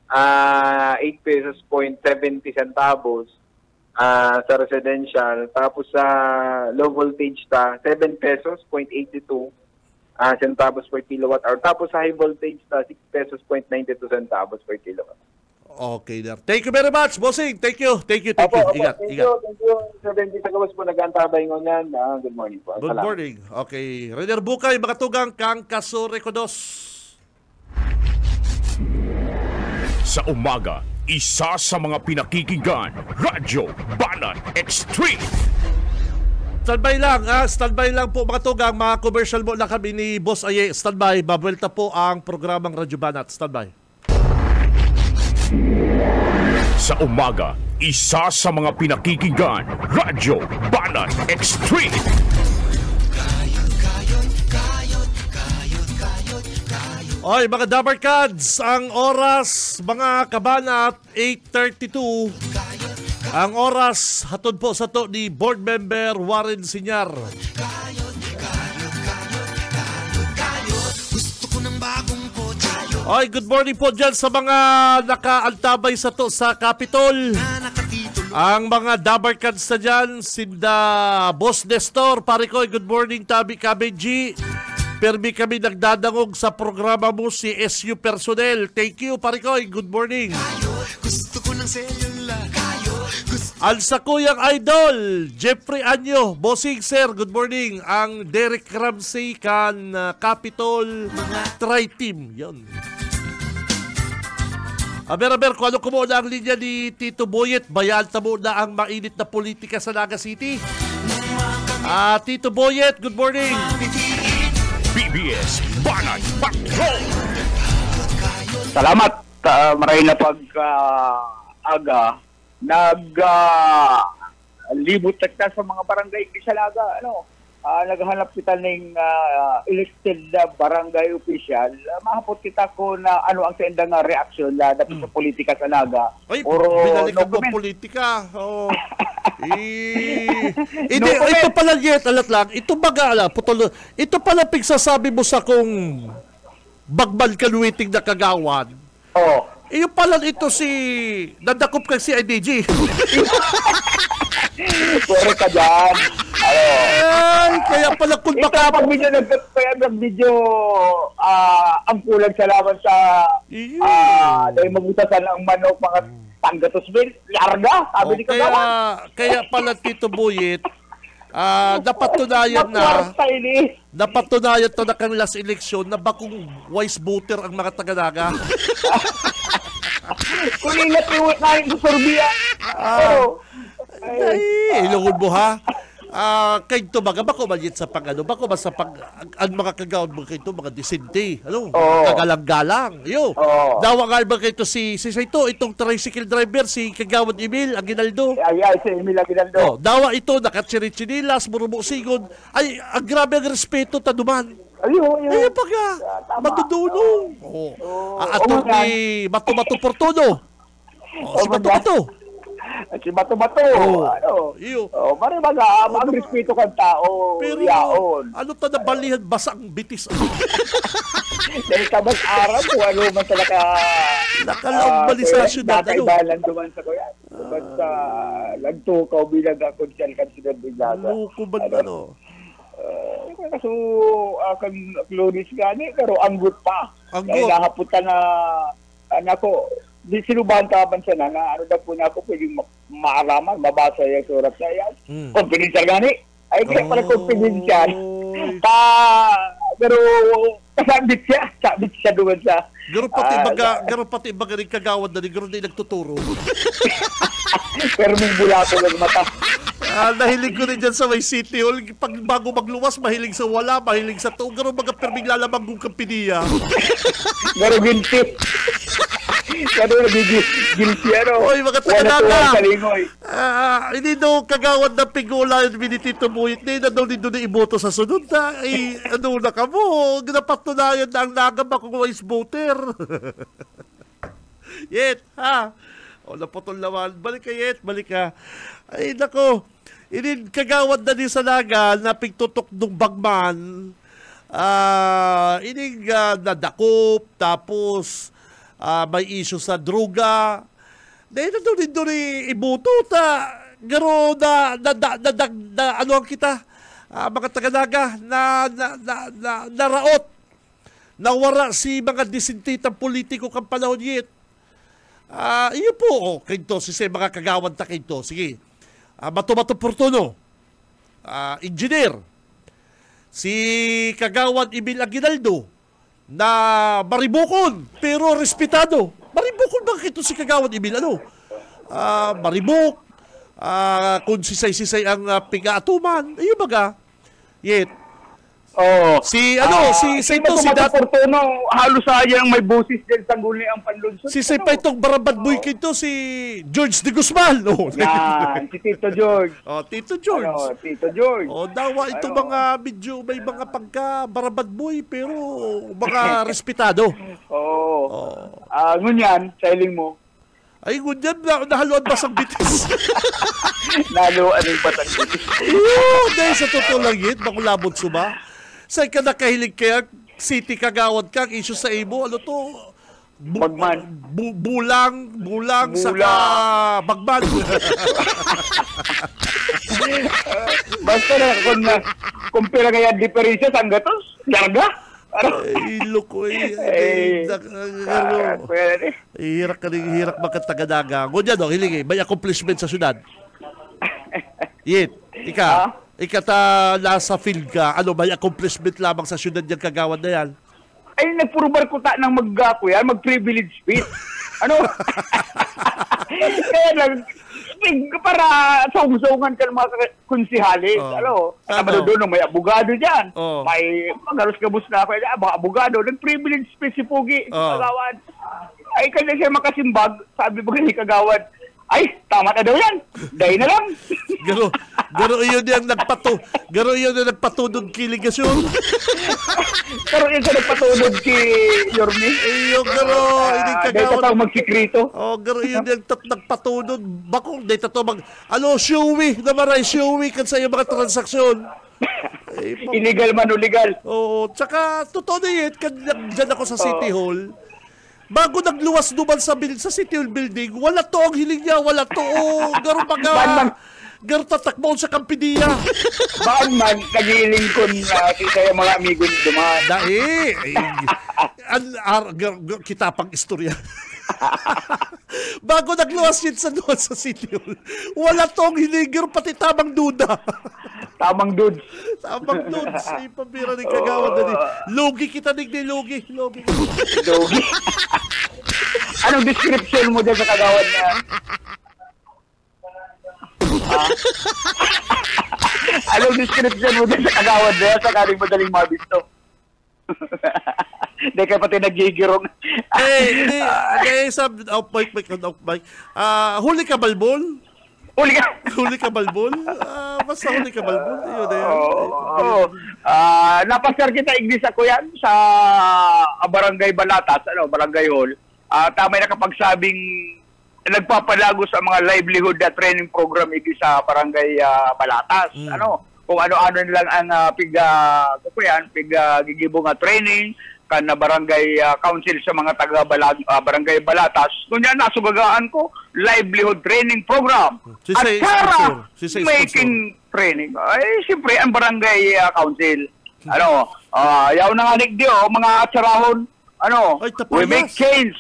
8 pesos 0.70 centavos. Sa residential, tapos sa low voltage 7 pesos 0.82 centavos per kilowatt hour, tapos sa high voltage 6 pesos 0.92 centavos per kilowatt. Okay, there. Thank you very much, bossing. Thank you. Ingat. Thank you. Sa Benji sa gawas po nag-antabay ngunyan. Good morning po. Good morning. Okay, Rainer Bukay, mga tugang kang Kasure Kodos. Sa umaga, isa sa mga pinakikinggan, Radyo Banat Extreme. Standby lang po mga tugang, mga commercial mo lang kami ni Boss Aye. Standby, babwelta po ang programang Radyo Banat. Standby. Sa umaga, isa sa mga pinakikinggan, Radyo Banat Extreme. Oy, mga Dabar Cards, ang oras, mga kabanat, 8:32. Ang oras, hatod po sa to ni Board Member Warren Sinyar. Oy, good morning po dyan sa mga nakaantabay sa to sa Capitol. Ang mga Dabarkans na dyan, sinda Boss Nestor, pare ko, good morning, Tabi Kabenji. Permi kami nagdadangog sa programa mo si SU Personnel. Thank you, pare ko, good morning. Gusto ko ng cellular. Ang sakuyang idol, Jeffrey Anyo, Bossing Sir, good morning. Ang Derek Ramsey kan Capitol Tri-Team. Yun. Aber, kung ano kumuna ang linya ni Tito Boyet, bayalta mo na ang mainit na politika sa Naga City. Tito Boyet, good morning. BBS Banat Patrol. Salamat. Maray na pag-aga. Libot na sa mga barangay di Salaga. Naghanap kita ng elected barangay official. Mahapot kita ko na ano ang senda nga reaksyon na dapat sa politika sa Naga. Ay, Puro binalikan mo politika. Oh. Ito pala yet, alat lang. Ito baga, putol. Ito pala pigsasabi mo sa kung bagman kaluwiting na kagawan. Oh. Yung pala ito si nadakop kang si IDG. Correct ka dyan. Ay, kaya pala kung baka... Ito nag-video ang kulang sa laban sa dahil magutasan ang manok mga tanggatos bil. Larga, sabi ni Kagawa. Kaya pala Tito Boyet, napatunayan to na kang last election na bakong wise voter ang mga taga-Naga. Kung ingat-iwit na yung Sorbia. Ay, ilungod mo ha. Kay ito baga, bako malit sa bako ba sa ang mga kagawad mo kay ito, mga disente, kagalang-galang. Dawa nga ba kay ito si ito, itong tricycle driver, si Kagawad Emil Aguinaldo. Ay, si Emil Aguinaldo. Dawa ito, nakatsiri-tsinilas, murumok-sigod. Ay, ang grabe ang respeto, taduman. Ay, baga, madudunong. Atong ni Mato-Mato Portono. Si Mato-Mato. Si Bato-Bato. Maribaga, ang respeto kang tao. Pero, yaon. ano ta na balihan basang bitis? Dahil kabas araw mo, ano man talaga nakalaog balisasyon na. Nakaibalan duman sa kuya. Basta nagtukaw bilang konsyal kansinan biglaga. Loko ba Kaso, kang klonis gani, pero anggot pa. Kaya nakapunta na, nako, di sinubahan ka man siya na ano daw po na ako pwedeng maaraman, mabasa yung surat na yan. Confidential gani. Ay, kaya pala confidential. Pero, sabit siya doon sa... Garo pati baga rin kagawad na rin, garo na nagtuturo. Pero may bulato ng mata. Nahilig ko rin dyan sa may City Hall. Pag bago magluwas, mahilig sa wala, mahilig sa to. Garo mga perming lalamang kong kampiniya. Garo ginti. Kano nagigilty Oy, mga taga-Naga. Hindi daw kagawad na pigula yung binitito mo. Hindi na daw nito na iboto sa sunod na. Ay, ano na ka mo? Napatunayan na ang Naga ba kung wise voter? Yet, ha? O, naputol naman. Balik ka, Yet. Balik ka. Ay, nako. Hindi kagawad na din sa Naga na pigtutok ng bagman. Hindi nadakop. Tapos... may issue sa droga. Dahil na doon ibuto ta. Garo na ano ang kita? Mga taga-Naga na naraot. Nawara si mga disintitang politiko kang panahon yit. Iyo po, kayo si mga kagawad ta kayo. Sige. Mato-Mato Portono. Engineer. Si Kagawad Emil Aguinaldo. Na maribukon, pero respetado. Maribukon ba ito si Kagawad Emil? Maribok, kung sisay-sisay ang piga-atuman, ayun baga. Yet, si Portono, halos sayang may busis din sa guli ang panlunsod. Si pa itong barabad boy kito, si George de Guzman. Yan, si Tito George. Tito George. Tito George. Dawa ito mga medyo may mga pagka-barabad boy, pero mga respetado. Ngunyan, sailing mo. Ay, ngunyan, nahaluan basang bitis. Nahaluan yung basang bitis. Dahil sa totoo lang yun, makulabot suba. Saan ka nakahilig kaya, city kagawad ka, issue sa imo, ano to, Bagman. Bulang saka bagman. Basta na kung pira nga yan diferensya saan gatos? Larga? Ay, loko hirak ka rin, hirak magkatagadaga. Ngunyan, no, hiling may accomplishment sa syudad. Yit, ika nasa field ka, ano, may accomplishment lamang sa syudad yan, kagawad na yan. Ay, nagpurubar ko ta ng mag-privilege speech. Ano? Kaya para saung-saungan ka ng mga konsihalis. Doon may abogado dyan. May magalos-gabos na ako. Mga abogado, nag-privilege speech si Pugi. Kagawad. Ay, kanya siya makasimbag. Sabi ba ni Kagawad, ay, tama na daw yan. Dahil na lang. Garo yun yung nagpatunod kiligasyon. Pero yun sa nagpatunod ki Yormi. Yung garo, hindi Kagawad. Dahil tatawag magsikrito. Garo yun yung nagpatunod. Bakong, dahil tatawag showy, namaray, showy kan sa iyo mga transaksyon. Illegal man o legal. Tsaka, totoo na yun, dyan ako sa City Hall. Bago nagluwas duman sa City Hall building, wala to ang hiling niya, wala to. Garo garo tatakbo sa Campidia. Baan man, nagiling ko kita yung mga amigo ni dumaan. Kita pang istorya. Bago nagluwas yun sa City Hall, wala to ang hiling, garo pati tamang duda. Tamang dudes. Tamang dudes. Ay, pabira ni Kagawad na Logi kita digdi, logi. Anong description mo dyan sa Kagawad niya? Anong description mo dyan sa Kagawad niya sa karing madaling mabisto? Hindi ka pati nagigirong. Hindi. Sabi, huli ka balbon? Huli ka balbon? Basta huli ka balbon. Napasar kita ignis ako yan sa Barangay Balatas, Barangay Hall. May nakapagsabing nagpapalago sa mga livelihood na training program ignis sa Barangay Balatas. Kung ano-ano nilang ang gigibong training kan na barangay council sa mga taga Barangay Balatas. Kunya nasugagaan ko livelihood training program. At para making training. Ay siyempre ang barangay council. Yaw na nga nigdi mga atsarahon. We make change.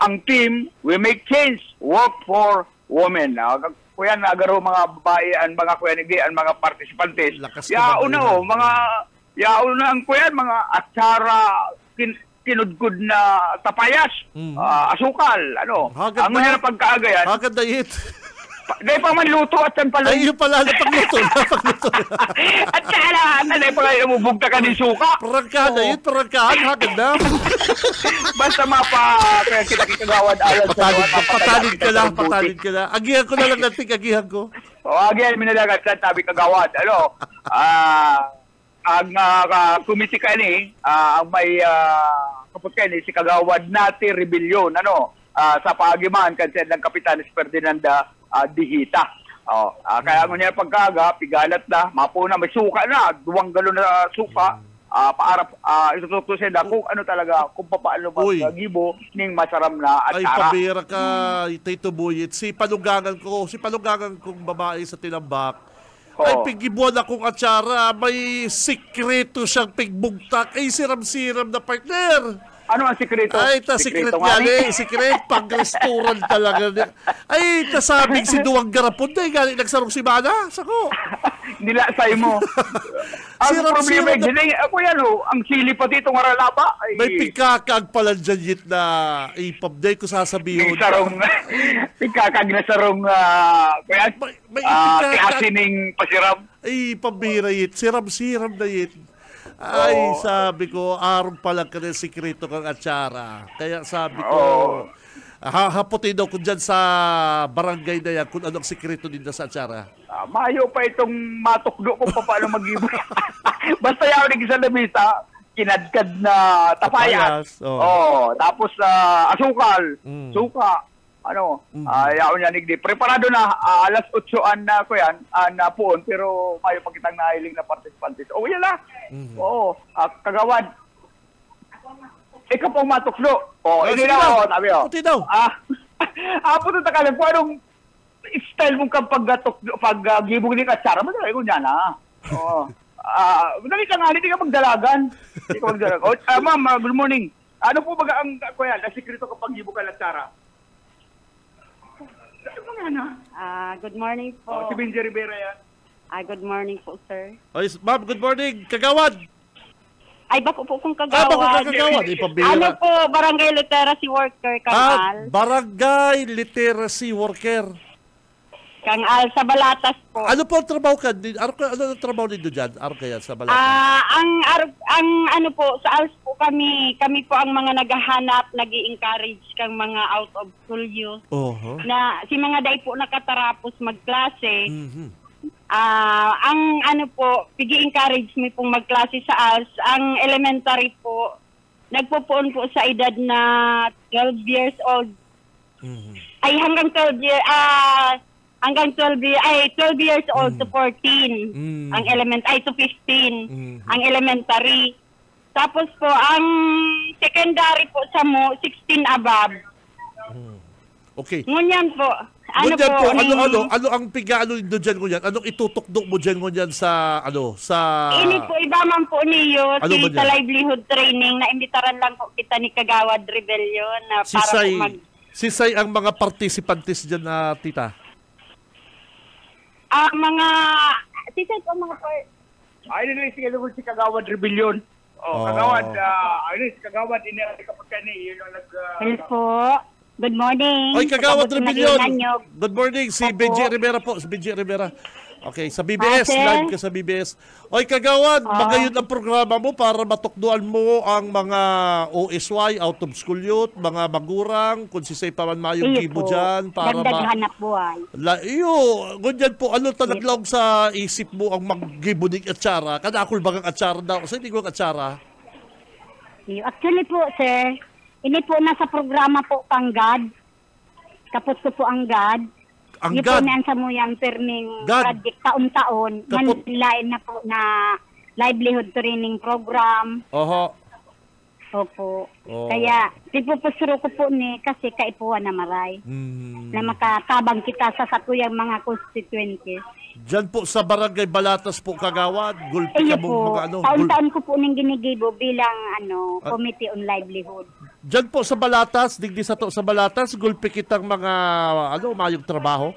Ang team, we make change. Work for women. Kuya nagaro mga babae ang mga kuya nigdi ang mga participantes. Yauna ang kuyan, mga atsara, kinudkud na tapayas, asukal, ang mga pagkaagayan. Hagad na it. Dahil pa man luto at yan pala. Ay, yun pala, napagluto. At kaya dahil pa kayo umubugta ka ng suka. Parangkahan, hagad na. Basta kaya kita Kagawad alam patalid ka na. Agihan ko na lang natin, agihan ko. Agihan, minalagat sa tabi Kagawad. Ang committee ka ang may kapot ka si Kagawad Nati Rebellion, sa paagiman kasi ng Kapitan Ferdinand Dihita. Kaya mo niya pagkaga, pigalat na, mapuna, may suka na, 2 galon na suka, paarap, itututusin na kung ano talaga, kung paano mag-gibo ning masaram na atsara. Ay, pabira ka, Tito Buyit. Si palugangan kong babae sa Tinambak, ay pigibuan akong atsara, may sikreto siyang pigbugtak, ay siram-siram na partner. Ano ang sikreto? Ay, sikret yan sikret, pag-restaurant talaga. Ay, sabing si Duwang Garapon na galing nagsarong si Mana. Sako. Nilasay mo. Ang problema ako yan ang sili pa dito ng aralaba. May pikakag pala dyan na ipabday ko sasabihin. Pikakag na sarong kasining pasiram. Ay, pambira yit. Siram-siram na yit. Ay, sabi ko, aron pala ka ng sikreto kang atsara. Kaya sabi ko, haputin daw ko dyan sa barangay na yan kung anong sikreto din na sa atsara. Mayo pa itong matukdo kung paano mag-ibo. Basta yaw ng isang lamisa, kinadkad na tapayas. Tapos asukal, suka. Yaw niya nigdi. Preparado na, alas 8 na ko yan, na puon, pero mayo pagkitang nahiling na participantes. Yan na. Kagawad. ikaw pong matuklo. Hindi sige na, daw. sabi ko. Puti daw. Punta ka lang, kung anong style mong kang pag-gibog ni Katsara, madali ko niya na. Madali ka nga, hindi ka magdalagan. Ma'am, good morning. Ano po baga ang kuya, na sikreto kapag gibog ka Katsara? Good morning po. Si Benji Rivera yan. Good morning po, sir. Ay, ma'am, good morning. Kagawad. Ay, bako po kung Bako kagawad. ka kagawad. Ipabira. Ano po, barangay literacy worker, Kang Al. Barangay literacy worker. Kang Al, sa Balatas po. Ano po ang trabaho ka? Ano ang trabaho nito dyan? Ano kaya sa Balatas? Ang ano po, sa ALS po kami po ang mga naghahanap, nag-i-encourage kang mga out of school youth. Na si mga day po nakatarapos magklase. Ang ano po, pigi-encourage mo pong magklase sa ALS. Ang elementary po, nagpupuon po sa edad na 12 years old. Ay hanggang 12 years, hanggang 12 years old to 14. Ang to 15. Ang elementary. Tapos po, ang secondary po sa mo, 16 above. Okay. Ngunyan po. Ano Ngunyan po? Ano ang piga, ano do dyan ngunyan? Anong itutukdok mo dyan ngunyan sa, Ini po, iba man po niyo, Ano ba sa yan? livelihood training, na imbitaran lang po kita ni Kagawad Rebellion na para po Sisay ang mga participantes dyan na tita? Sisay po mga Ay, nila si Kagawad Rebellion. Kagawad, si Kagawad, kapag kani, yun ang Hello po. Good morning. Oy, Kagawad Sa kabut Rebellion. na ginanyo. Good morning, si Opo. Benji Rivera po. Si Benji Rivera. Okay, sa BBS, Sir. live ka sa BBS. Oy, Kagawad, magayon ang programa mo para matukduan mo ang mga OSY, out of school youth, mga magurang, kung sisay pa man mayong Iyo gibo po. dyan. Para Dagdag hanap buhay. Ganyan po, ano talaglaw sa isip mo ang maggibo ng atsara? Kadakol bagang atsara daw? Kasi hindi ko atsara. Actually po, sir, ini po nasa programa po pang GAD. Kapos ko po ang GAD. Ang Yung GAD? po na sa muyang perming GAD? project taon-taon. Kapot- Manlain na po na livelihood training program. Oho. Opo. Oh. Kaya, pipupusuro ko po ni kasi kaipuan na maray. Na makatabang kita sa satuyang mga constituencies. Diyan po sa Barangay Balatas po, Kagawad. Gulpi Iyo ka mo po, mga taon-taon ko po ning ginigibo bilang Committee on Livelihood. Diyan po sa Balatas, digdi sa to sa Balatas, gulpi kitang mga mayong trabaho.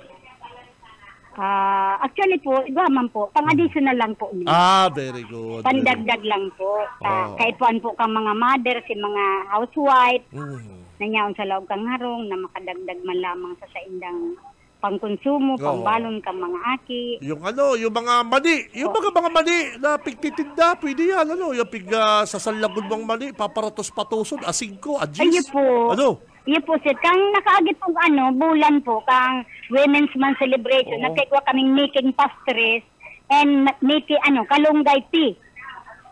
Actually po, iba man po, pang-additional lang po nila. Very good. Pandagdag lang po. Kaipuan po kang mga mother, si mga housewife, nanyaon sa loob kang harong na makadagdag man lamang sa indang pangkonsumo, pangbalon kang mga aki. Yung mga mani, mga mani na pigtitinda, pwede yan, yung sasalagod mong mani, paparatos-patuson, asingko, adjis. Ayun po. Iyo po, sir. Kang nakaagit po bulan po, kang Women's Month celebration, nagkaigwa kaming making pastries and making kalunggay tea.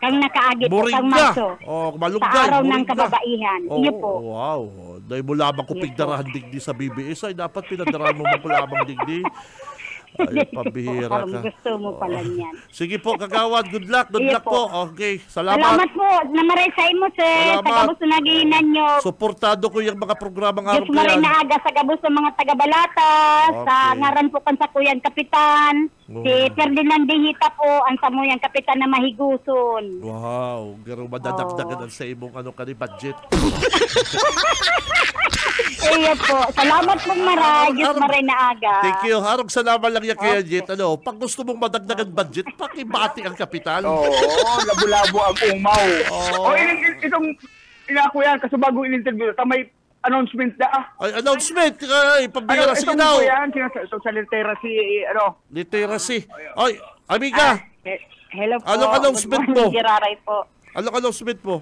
Kang nakaagit po, kang maso. Malunggay. Sa araw ng moringa. kababaihan. Iyo po. Wow. Dahil mo lamang ko pigdarahan digdi sa BBS, ay dapat pinadarahan mo lamang digdi. Ay, pabihira Parang ka. gusto mo pala niyan. Sige po, Kagawad. Good luck. Good Sige luck po. Okay. Salamat. Salamat po. Namaray sa imo, sir. Salamat. Sa gabos na nagihinan nyo. Suportado ko yung mga programang araw Diyos maray na aga sa gabos ng mga taga-Balatas. Sa Okay. ngaran po kan sa Kuyan Kapitan. Si Ferdinand Dihita po, ang samuyang kapitan na mahiguson. Wow. Garo madadagdagan sa imong budget. Iyo po. Salamat po, maray. Diyos maray na aga. Thank you. Harog sa naman lang yan kaya, Jet. Pag gusto mong madagdagan budget, pakibati ang kapital. Labo-labo ang umaw. Itong inako yan, kasi bago in-interview, may announcement na. Ay, announcement. Ay, pabigyan sige Itong daw. po yan, itong sa literacy, Literacy. Ay, amiga. Hello po. Anong announcement Good morning, mo? Giraray po. Anong announcement mo?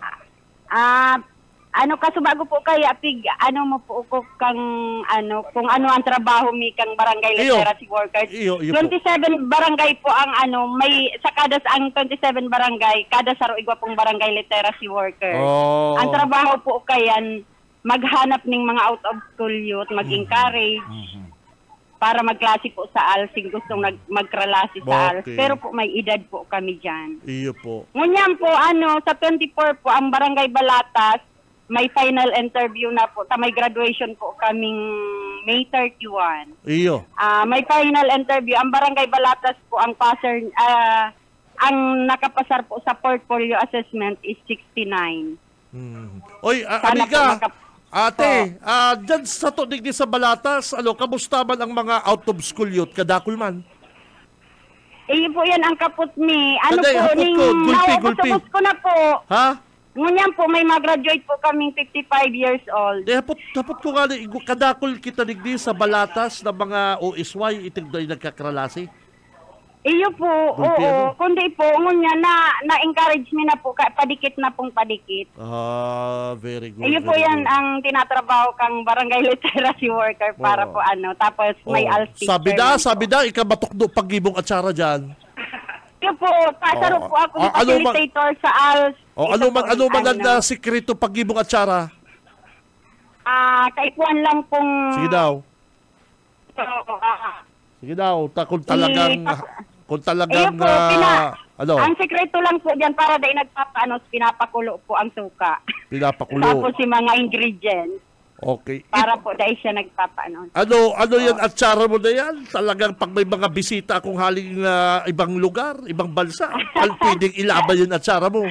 Kaso bago po kaya mo po ko kang kung ano ang trabaho mi kang barangay Iyo. literacy workers. Iyo po. 27 barangay po ang may sa ang 27 barangay, kada saro igwa pong barangay literacy workers. Ang trabaho po kayan maghanap ng mga out of school youth, mag-encourage para magklase po sa ALS, gustong magkralasi sa ALS. Okay. Pero po may edad po kami diyan. Iyo po. Ngunyan po, sa 24 po, ang Barangay Balatas, may final interview na po. May graduation po kaming May 31. Iyo. May final interview. Ang Barangay Balatas po, ang ang nakapasar po sa portfolio assessment is 69. Oy, Sana amiga, ate, dyan sa tunig ni sa Balatas, kamusta man ang mga out of school youth, kadakol man? Po yan ang kapot ni. Kaday, Po, hapot ko, gulpi. ko na po. Ha? Ngunyan po, may mag-graduate po kaming 55 years old. Hapot ko nga, kadakol kita digdi sa Balatas na mga OSY, itig do'y nagkakralasi. Po, oo. Kundi po, ngunyan na-encourage me na po, padikit na pong padikit. Very good. Po yan ang tinatrabaho kang barangay literacy worker para po tapos may ALS teacher. Sabi da, ikabatok do pag-ibong atsara dyan. Po, pasaro po akong facilitator sa ALS. Ano man ang sikreto pag-ibong atsara? Kaikuan lang pong... Sige daw, kung talagang ang sekreto lang po diyan para dai pinapakulo po ang suka. Pinapakulo. Tapos si mga ingredients. Okay. Para po dai siya nagpapaano. Ano yan atsara mo na yan? Talagang pag may mga bisita akong haling ibang lugar, ibang bansa, pwedeng ilaban yung atsara mo.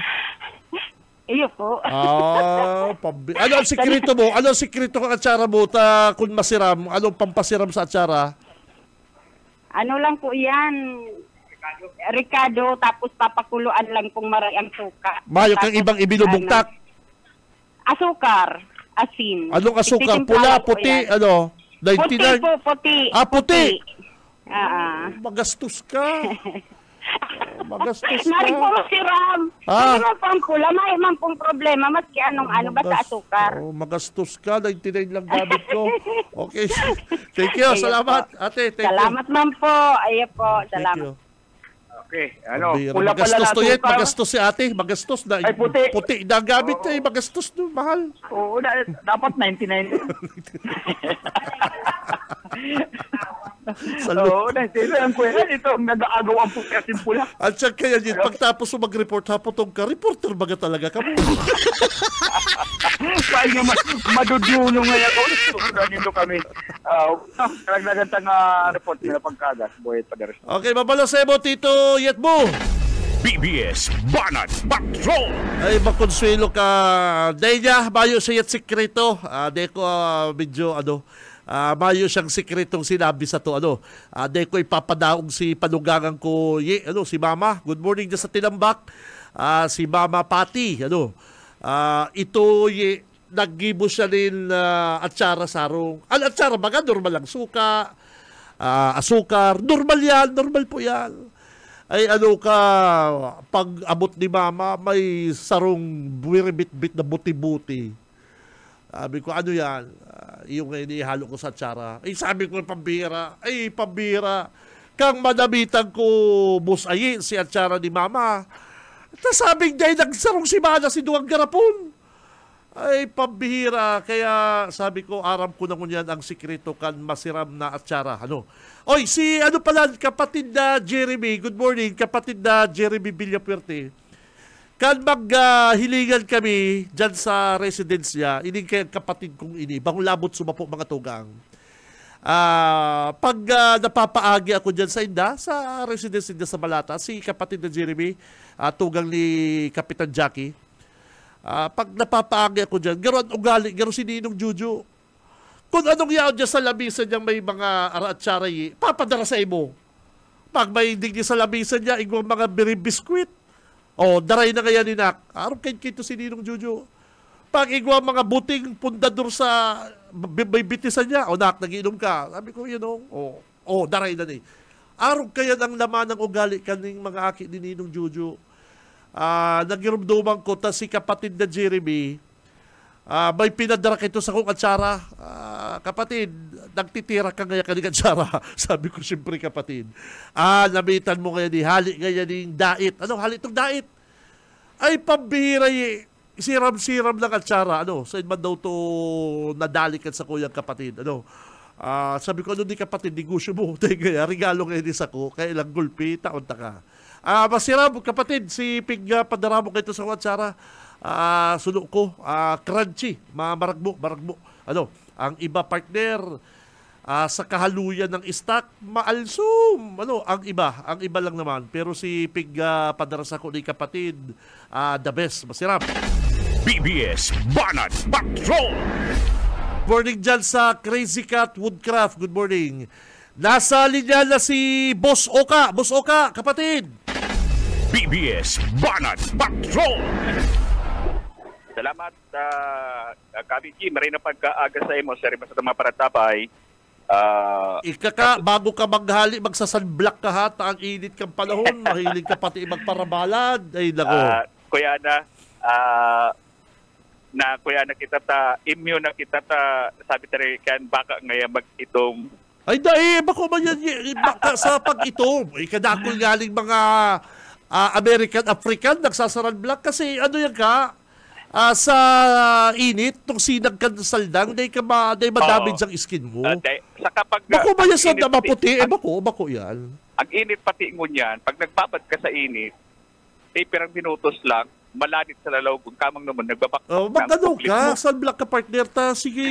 Po. Ano ang sikreto mo? Ano ang sikreto ng atsara mo kung masiram? Anong pampasiram sa atsara? Ano lang po yan? Ricardo, tapos papakuluan lang pong maray ang suka. Mayo kang ibang ibinubugtak? Asukar. Asin. Anong asukar? Pula, puti, 99? Puti. Puti. Magastos ka. Nari po masiram. Ano pang pula, may man pong problema, maski basta asukar. Magastos ka, 99 lang gamit ko. Okay. Thank you, salamat. Ate, thank you. Salamat man po. Po, salamat. Okay, pula pala na asukar. Magastos si ate, magastos na. Ay, puti. Puti na gamit magastos no, mahal. Oo, dapat 99. Oo, ang kwela dito, nag-aagaw ang puti pula. At siya kaya din, pagtapos mo mag-report, hapotong ka, reporter baga talaga ka mo. Kaya nga madudulong ngayon ako. Dito kami. Karagdagan tanga report nila pagkagas. Buhay pa deres. Okay, mabalasebo, Tito Yetbo. BBS Banat Patrol. Ay, makonsuelo ka. Dahil niya, bayo siya yat sikreto. Dahil ko medyo mayo siyang sikretong sinabi sa to. Dahil ko ipapadaong si panugangan ko, si Mama. Good morning dyan sa Tinambak. Si Mama Pati. Ito, naggibo siya rin atsara sarong. Ang atsara baga, normal lang. Suka, asukar. Normal yan. Normal po yan. Ay pag abot ni Mama, may sarong buwiribit-bit na buti-buti. Sabi ko, ano yan? Yung inihalo ko sa atsara. Sabi ko, pambira. Pambira. Kang madamitan ko, busayi, si atsara ni Mama. Tapos sabing dahil nagsarong si Mana, si Duwang Garapon. Pambihira. Kaya sabi ko, aram ko na ngunyan ang sikreto kan masiram na atsara. Oy, si kapatid na Jeremy. Good morning, kapatid na Jeremy Villapuerte. Kan maghilingan kami dyan sa residence niya, ining kaya kapatid kong bagong labot sumapo mga tugang. Pag napapaagi ako dyan sa inda, sa residence niya sa Balata, si kapatid na Jeremy, tugang ni Kapitan Jackie, pag napapaagi ako dyan, garon ugali, garon si Ninong Juju. Kung anong yaon dyan sa labisan niyang may mga aratsyaray, papadara sa imo. Pag may digdi sa labisan niya, igwang mga biskwit. Daray na kaya ninak. Araw kayo si Ninong Juju. Pag igwa mga buting pundador sa may bitisan niya, nagiinom ka. Sabi ko, daray na ni. Araw kaya ang laman ng ugali kaning mga aki ni Ninong Juju. Nagirumduman ko, si kapatid na Jeremy, may pinadara kito sa kong atsara. Kapatid, nagtitira ka ngaya kaning atsara. Sabi ko, siyempre kapatid. Namitan mo kaya ni hali kaya ning dait. Hali itong dait? Pambihira siram-siram lang atsara. Saan man daw to nadalikan sa kuyang kapatid. Sabi ko, di kapatid, negosyo mo. Kaya regalo ngayon din sa ko. Kaya ilang gulpi, taon ta ka. Masiram, kapatid, si Pig padaramo kayo sa atsara. suno ko, crunchy, maragbo. Ano, ang iba partner, sa kahaluyan ng stock, maalsum. Ano, ang iba lang naman. Pero si Pig padarasa ko ni kapatid, the best, masirap. BBS Banat Patrol. Morning dyan sa Crazy Cat Woodcraft. Good morning. Nasa linya na si Boss Oka. Boss Oka, kapatid. BBS Banat Patrol. Salamat, Kabigi. Maray na pagkaaga sa imo, sa rin sa mga paratapay. Bago ka magsasunblock ka ha, ang init kang panahon, mahilig ka pati magparabalad. Ay, nako. Kuya na kita immune na kita sabi tayo kan baka ngayon mag-itom. Ay, bako ba yan, baka sa pag-itom. Kadakol galing mga American-African, nagsasunblock kasi ano yan ka, sa init, nung sinag ka sa saldang, day madamage ang skin mo. Bako ba yan sa maputi? Bako yan. Ang init pati ngun yan, pag nagbabad ka sa init, perang minutos lang, malanit sa lalaw kung kamang naman nagbabak. Magano ka, sunblock ka partner ta, sige,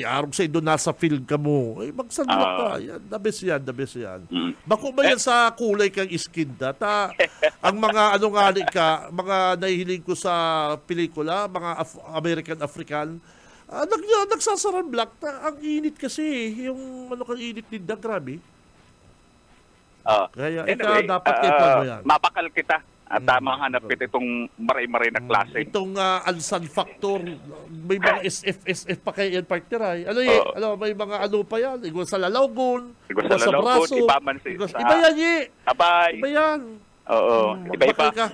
arong sa doon nasa field ka mo. Mag-sunblock ka, yan, the best yan. Bako ba yan sa kulay kang skin ta? Ang mga mga nahihiling ko sa pelikula, mga American-African, nagsasunblock ta, ang init kasi, yung kang init nila, grabe. Kaya anyway, dapat ito mo yan. Mapakal kita. At tama hanap kita itong maray-maray na klase. Itong Alsan Factor, may mga SF pa kayo yan partner ay. May mga pa yan. Igwa sa lalawgon, igwa sa braso. Iba man iba yan, Abay. Iba yan. Oo. Iba-iba.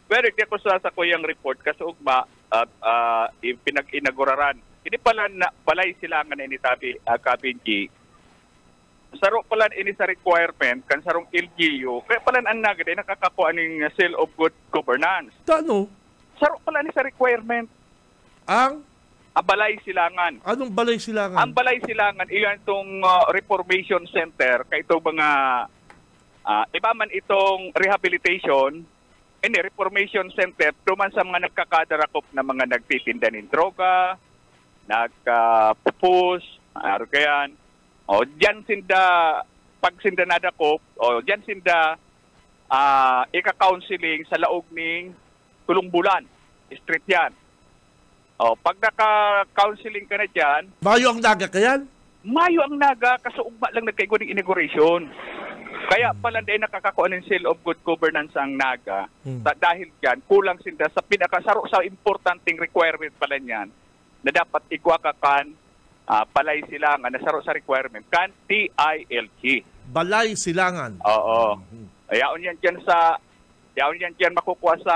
Pero hindi ako sa kuyang report kasi ugma at pinag-inaguraran. Hindi pala balay silangan na initabi Kabinji. Saro pala ini sa requirement kan sarong LGU kaya pala ang nagad ay nakakakuha ng seal of good governance. Tano? Saro pala ni sa requirement. Ang balay silangan. Anong balay silangan? Ang balay silangan iyan itong reformation center kay itong mga iba man itong rehabilitation reformation center duman sa mga nagkakadarakop na mga nagtitinda ng droga, nagpupus, kayan. Diyan pag sinda nadakop, diyan sinda ika-counseling sa laog ning Tulong Bulan, street yan. Pag naka-counseling ka na dyan, Mayo ang naga ka yan? Mayo ang naga, kasi ugma lang nagkaigo ng inauguration. Kaya pala dahil nakakakuha ng seal of good governance ang naga, dahil dyan, kulang sinda sa pinakasaro sa importanteng requirement pala niyan, na dapat igwa ka kan, balay silangan na saro sa requirement kan TILG. Balay silangan. Oo. Ayaon yan dyan makukuha sa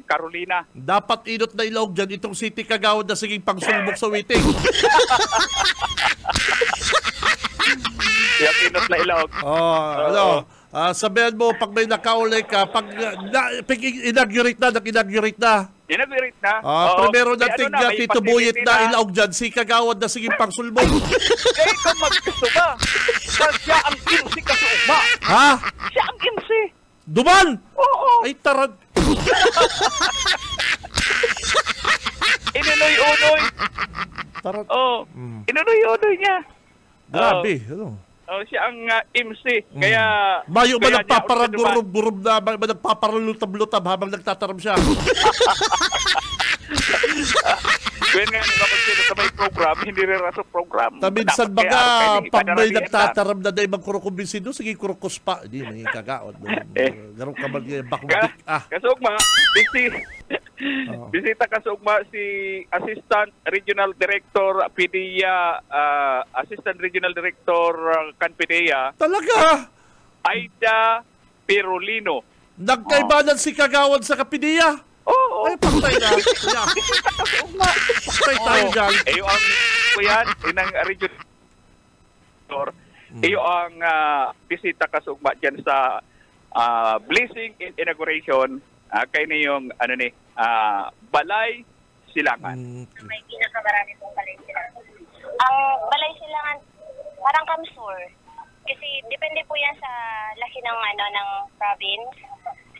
Carolina. Dapat inot na ilog dyan itong City Kagawad na siging pangsulbok sa waiting. Yung inot na ilog. Sabihan mo pag may nakaulay ka, pag inaugurate na. Inaugurate na? Primero na tigna, Tito Buyit na ilaog dyan, si Kagawad na sige pangsulbong. Kaya ikaw maggusto ba? Siya ang MC kasuma. Ha? Siya ang MC. Duman? Oo. Ay, tarad. Inunoy-unoy. Tarad. Inunoy-unoy niya. Grabe. Siya ang MC. Kaya... Mayo ba nagpaparagurub-gurub na, ba nagpaparalutab-lutab habang nagtataram siya? Kaya nga, kung sino sa may program, hindi rin raso program. Minsan baga, pag may nagtataram na dahil magkurukumbinsin doon, sige kurukos pa. Hindi, may kagaot. Garong ka mag-bakubik. Kasugma, bisita kasugma si Assistant Regional Director PDEA, Assistant Regional Director PDEA. Talaga? Aida Pirulino. Nagkaibanan si Kagawad sa PDEA? Oo. Ay, patay na. Patay tayo dyan. Iyo ang, kuyan, inang regional, iyo ang bisita kasugma dyan sa blessing inauguration, kay na yung, balay silangan. May pinakamarami pong balay silangan. Ang balay silangan, parang kamsur. Kasi depende po yan sa laki ng, ng province.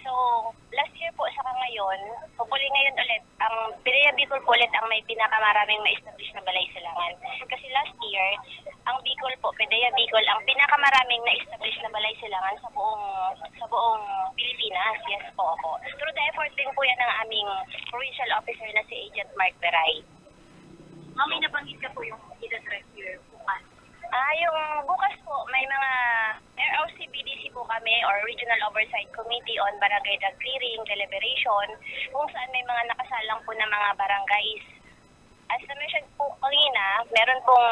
So, So, last year po saka ngayon, hopefully ngayon ulit, ang PIDEA Bicol po ulit ang may pinakamaraming ma-establish na balay silangan. Kasi last year, ang Bicol po, PIDEA Bicol, ang pinakamaraming na-establish na balay silangan sa buong Pilipinas. Yes po ako. Through the effort din po yan ng aming provincial officer na si Agent Mark Beray. Mami, nabanggit ka po yung ida-drive year bukas. Yung bukas po, may mga ROCBDC po kami or Regional Oversight Committee on Barangay Drug Clearing, Deliberation, kung saan may mga nakasalang po na mga barangays. As na-mention po kanina, meron pong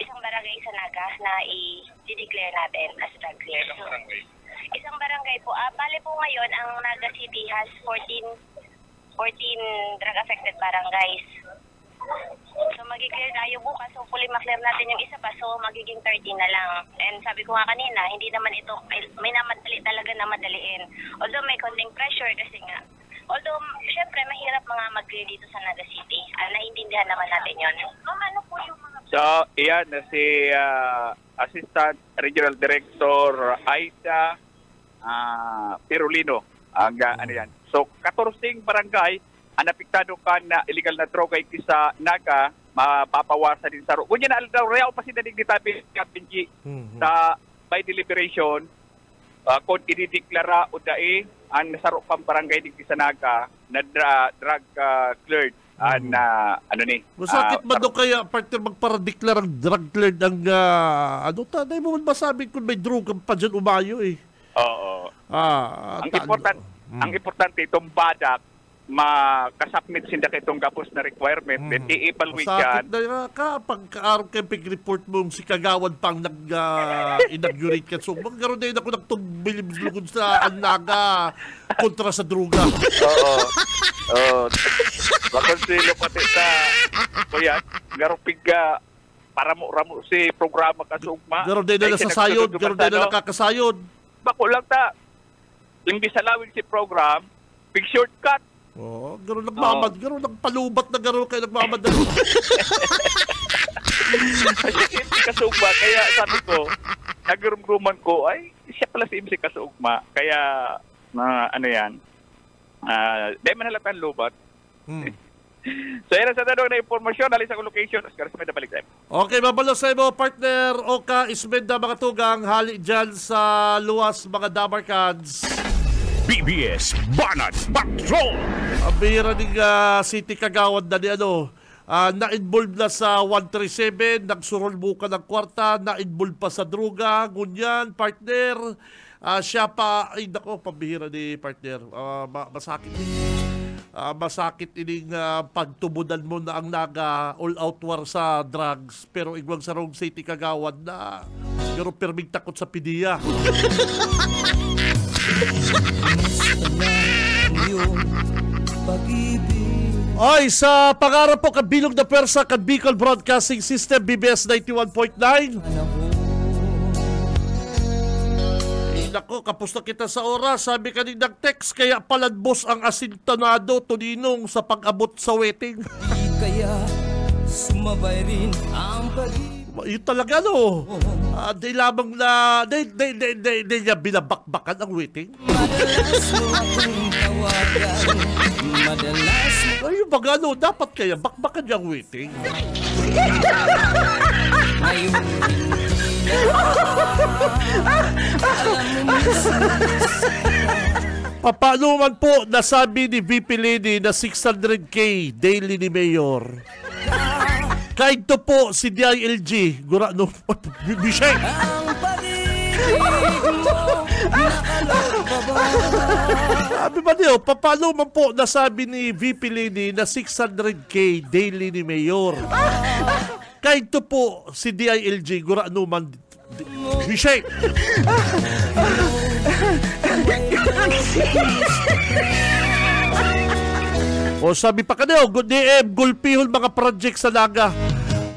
isang barangay sa Naga na i-declare natin as drug clear. So, isang barangay po. Bale po ngayon, ang Naga City has 14 drug-affected barangays. So mag-clear tayo bukas, hopefully ma-clear natin yung isa pa, so magiging 30 na lang. And sabi ko nga kanina, hindi naman ito, may namadali talaga na madaliin. Although may konting pressure kasi nga, although syempre mahirap mga mag-clear dito sa Naga City, naiintindihan naman natin yun. Ano po yung mga... So, iyan na si Assistant Regional Director Aida Pirulino. Ang ano yan. So, 14 barangay ang napiktado ka na illegal na droga sa Naga, mapapawasan din sa Ngunyan na daw, real pa sinadig ni Tabi Kapinji sa by deliberation, kung idideklara o dae, ang nasaro pang barangay din sa Naga na drug cleared. Masakit ba doon kaya partner magparadeklar ang drug cleared ang tanay mo masabi kung may droga pa dyan umayo eh. Oo. Ang importante itong badak makasubmit sinda kitong gapos na requirement, then i-evaluate yan. Sakit na pagka-araw kayo pag-report mo si Kagawad pang inaugurate ka. So, magkaroon na yun ako nagtugbilibslugod sa Naga kontra sa droga. Oo. Makonsilo pati sa kuya, garupig para mo si programa kasugma. Garoon din na nasasayod, garoon din na nakakasayod. Bako lang ta, imbis salawin si program, big shortcut. Garo nagmamad, garo nagpalubat na garo kayo nagmamad na. Kasugma, kaya sabi ko, nagurumruman ko, ay, siya pala si MC Kasugma. Kaya, ano yan, di man halatan lubat. So, yan ang sa tanong na informasyon, alis ang location, Oscar Ismenda, balik tayo. Okay, mabalo sa iyo, partner Oka Ismenda, mga tugang, hali dyan sa luwas mga Damarcans. BBS Banat Patrol. Ang bihira ng City Kagawad na ni na-involve na sa 137, nagsurol buka ng kwarta, na-involve pa sa droga, ngunyan, partner. Siya pa, ay nako, pambihira ni partner. Masakit masakit ining pagtubudan mo na ang Naga all-out war sa drugs, pero igwang sa Rome City Kagawad na pero perming takot sa PIDEA. Ay, sa pangarap po kabilog na pwersa kag Bicol Broadcasting System BBS 91.9. Nako, kapos na kita sa oras. Sabi ka nang text, kaya paladbos ang asintonado tuninong sa pag-abot sa wedding. Di kaya sumabay rin ang yun talaga, no? Di lamang na di niya binabakbakan ang wedding. Madalas mo akong tawagan, madalas mo. Ay, baga, no? Dapat kaya bakbakan niya ang wedding. Ngayon Paano man po nasabi ni VP Lady na 600K daily ni Mayor? Kahit to po si DILG gura no Bishek. ang pag-ibig mo nakaloka ba? Sabi ba niyo, paano man po nasabi ni VP Lady na 600K daily ni Mayor? Kahit to po si DILG gura no man Bishek. O sabi pa kanyo, DM, gulpihol mga project sa Naga.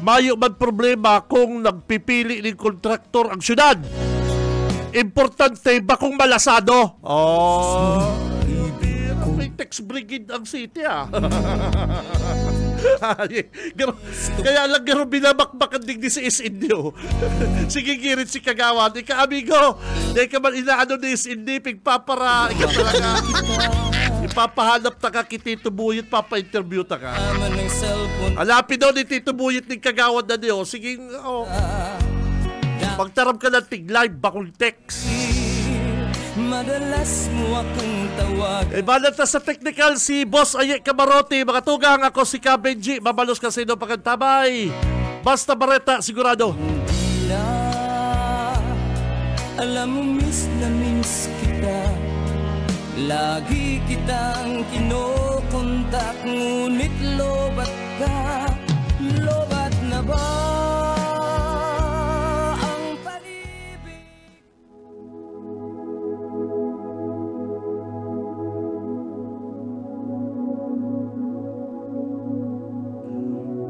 Mayo man problema kung nagpipili ng kontraktor ang syudad. Importante ba kung malasado? May text brigade ang city Kaya lang garo binabakbakan digdi si Isindio. Sige girit si Kagawan. Ika amigo, di ka man inaano ni Isindi, pigpapara, ika talaga. Ipapahanap ta ka kay Tito Buyit, papa-interview ta ka. Alapin daw ni Tito Buyit ni Kagawan na niyo. Sige, pagtarap ka ng tig-live, bakong text. Madalas mo akong tawag. Ibalat na sa technical si Boss Aye Camarote. Mga tugang, ako si Kabenji. Mabalos kasi no pagkantabay. Basta Bareta, sigurado. Na, alam mo miss na miss kita. Lagi kitang kinokontak. Ngunit lobat ka. Lobat na ba?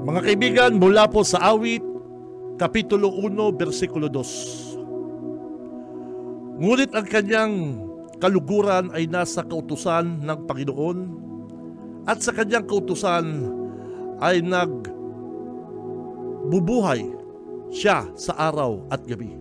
Mga kaibigan, mula po sa Awit, Kapitulo 1, versikulo 2. Ngunit ang kanyang kaluguran ay nasa kautusan ng Panginoon at sa kanyang kautusan ay nagbubuhay siya sa araw at gabi.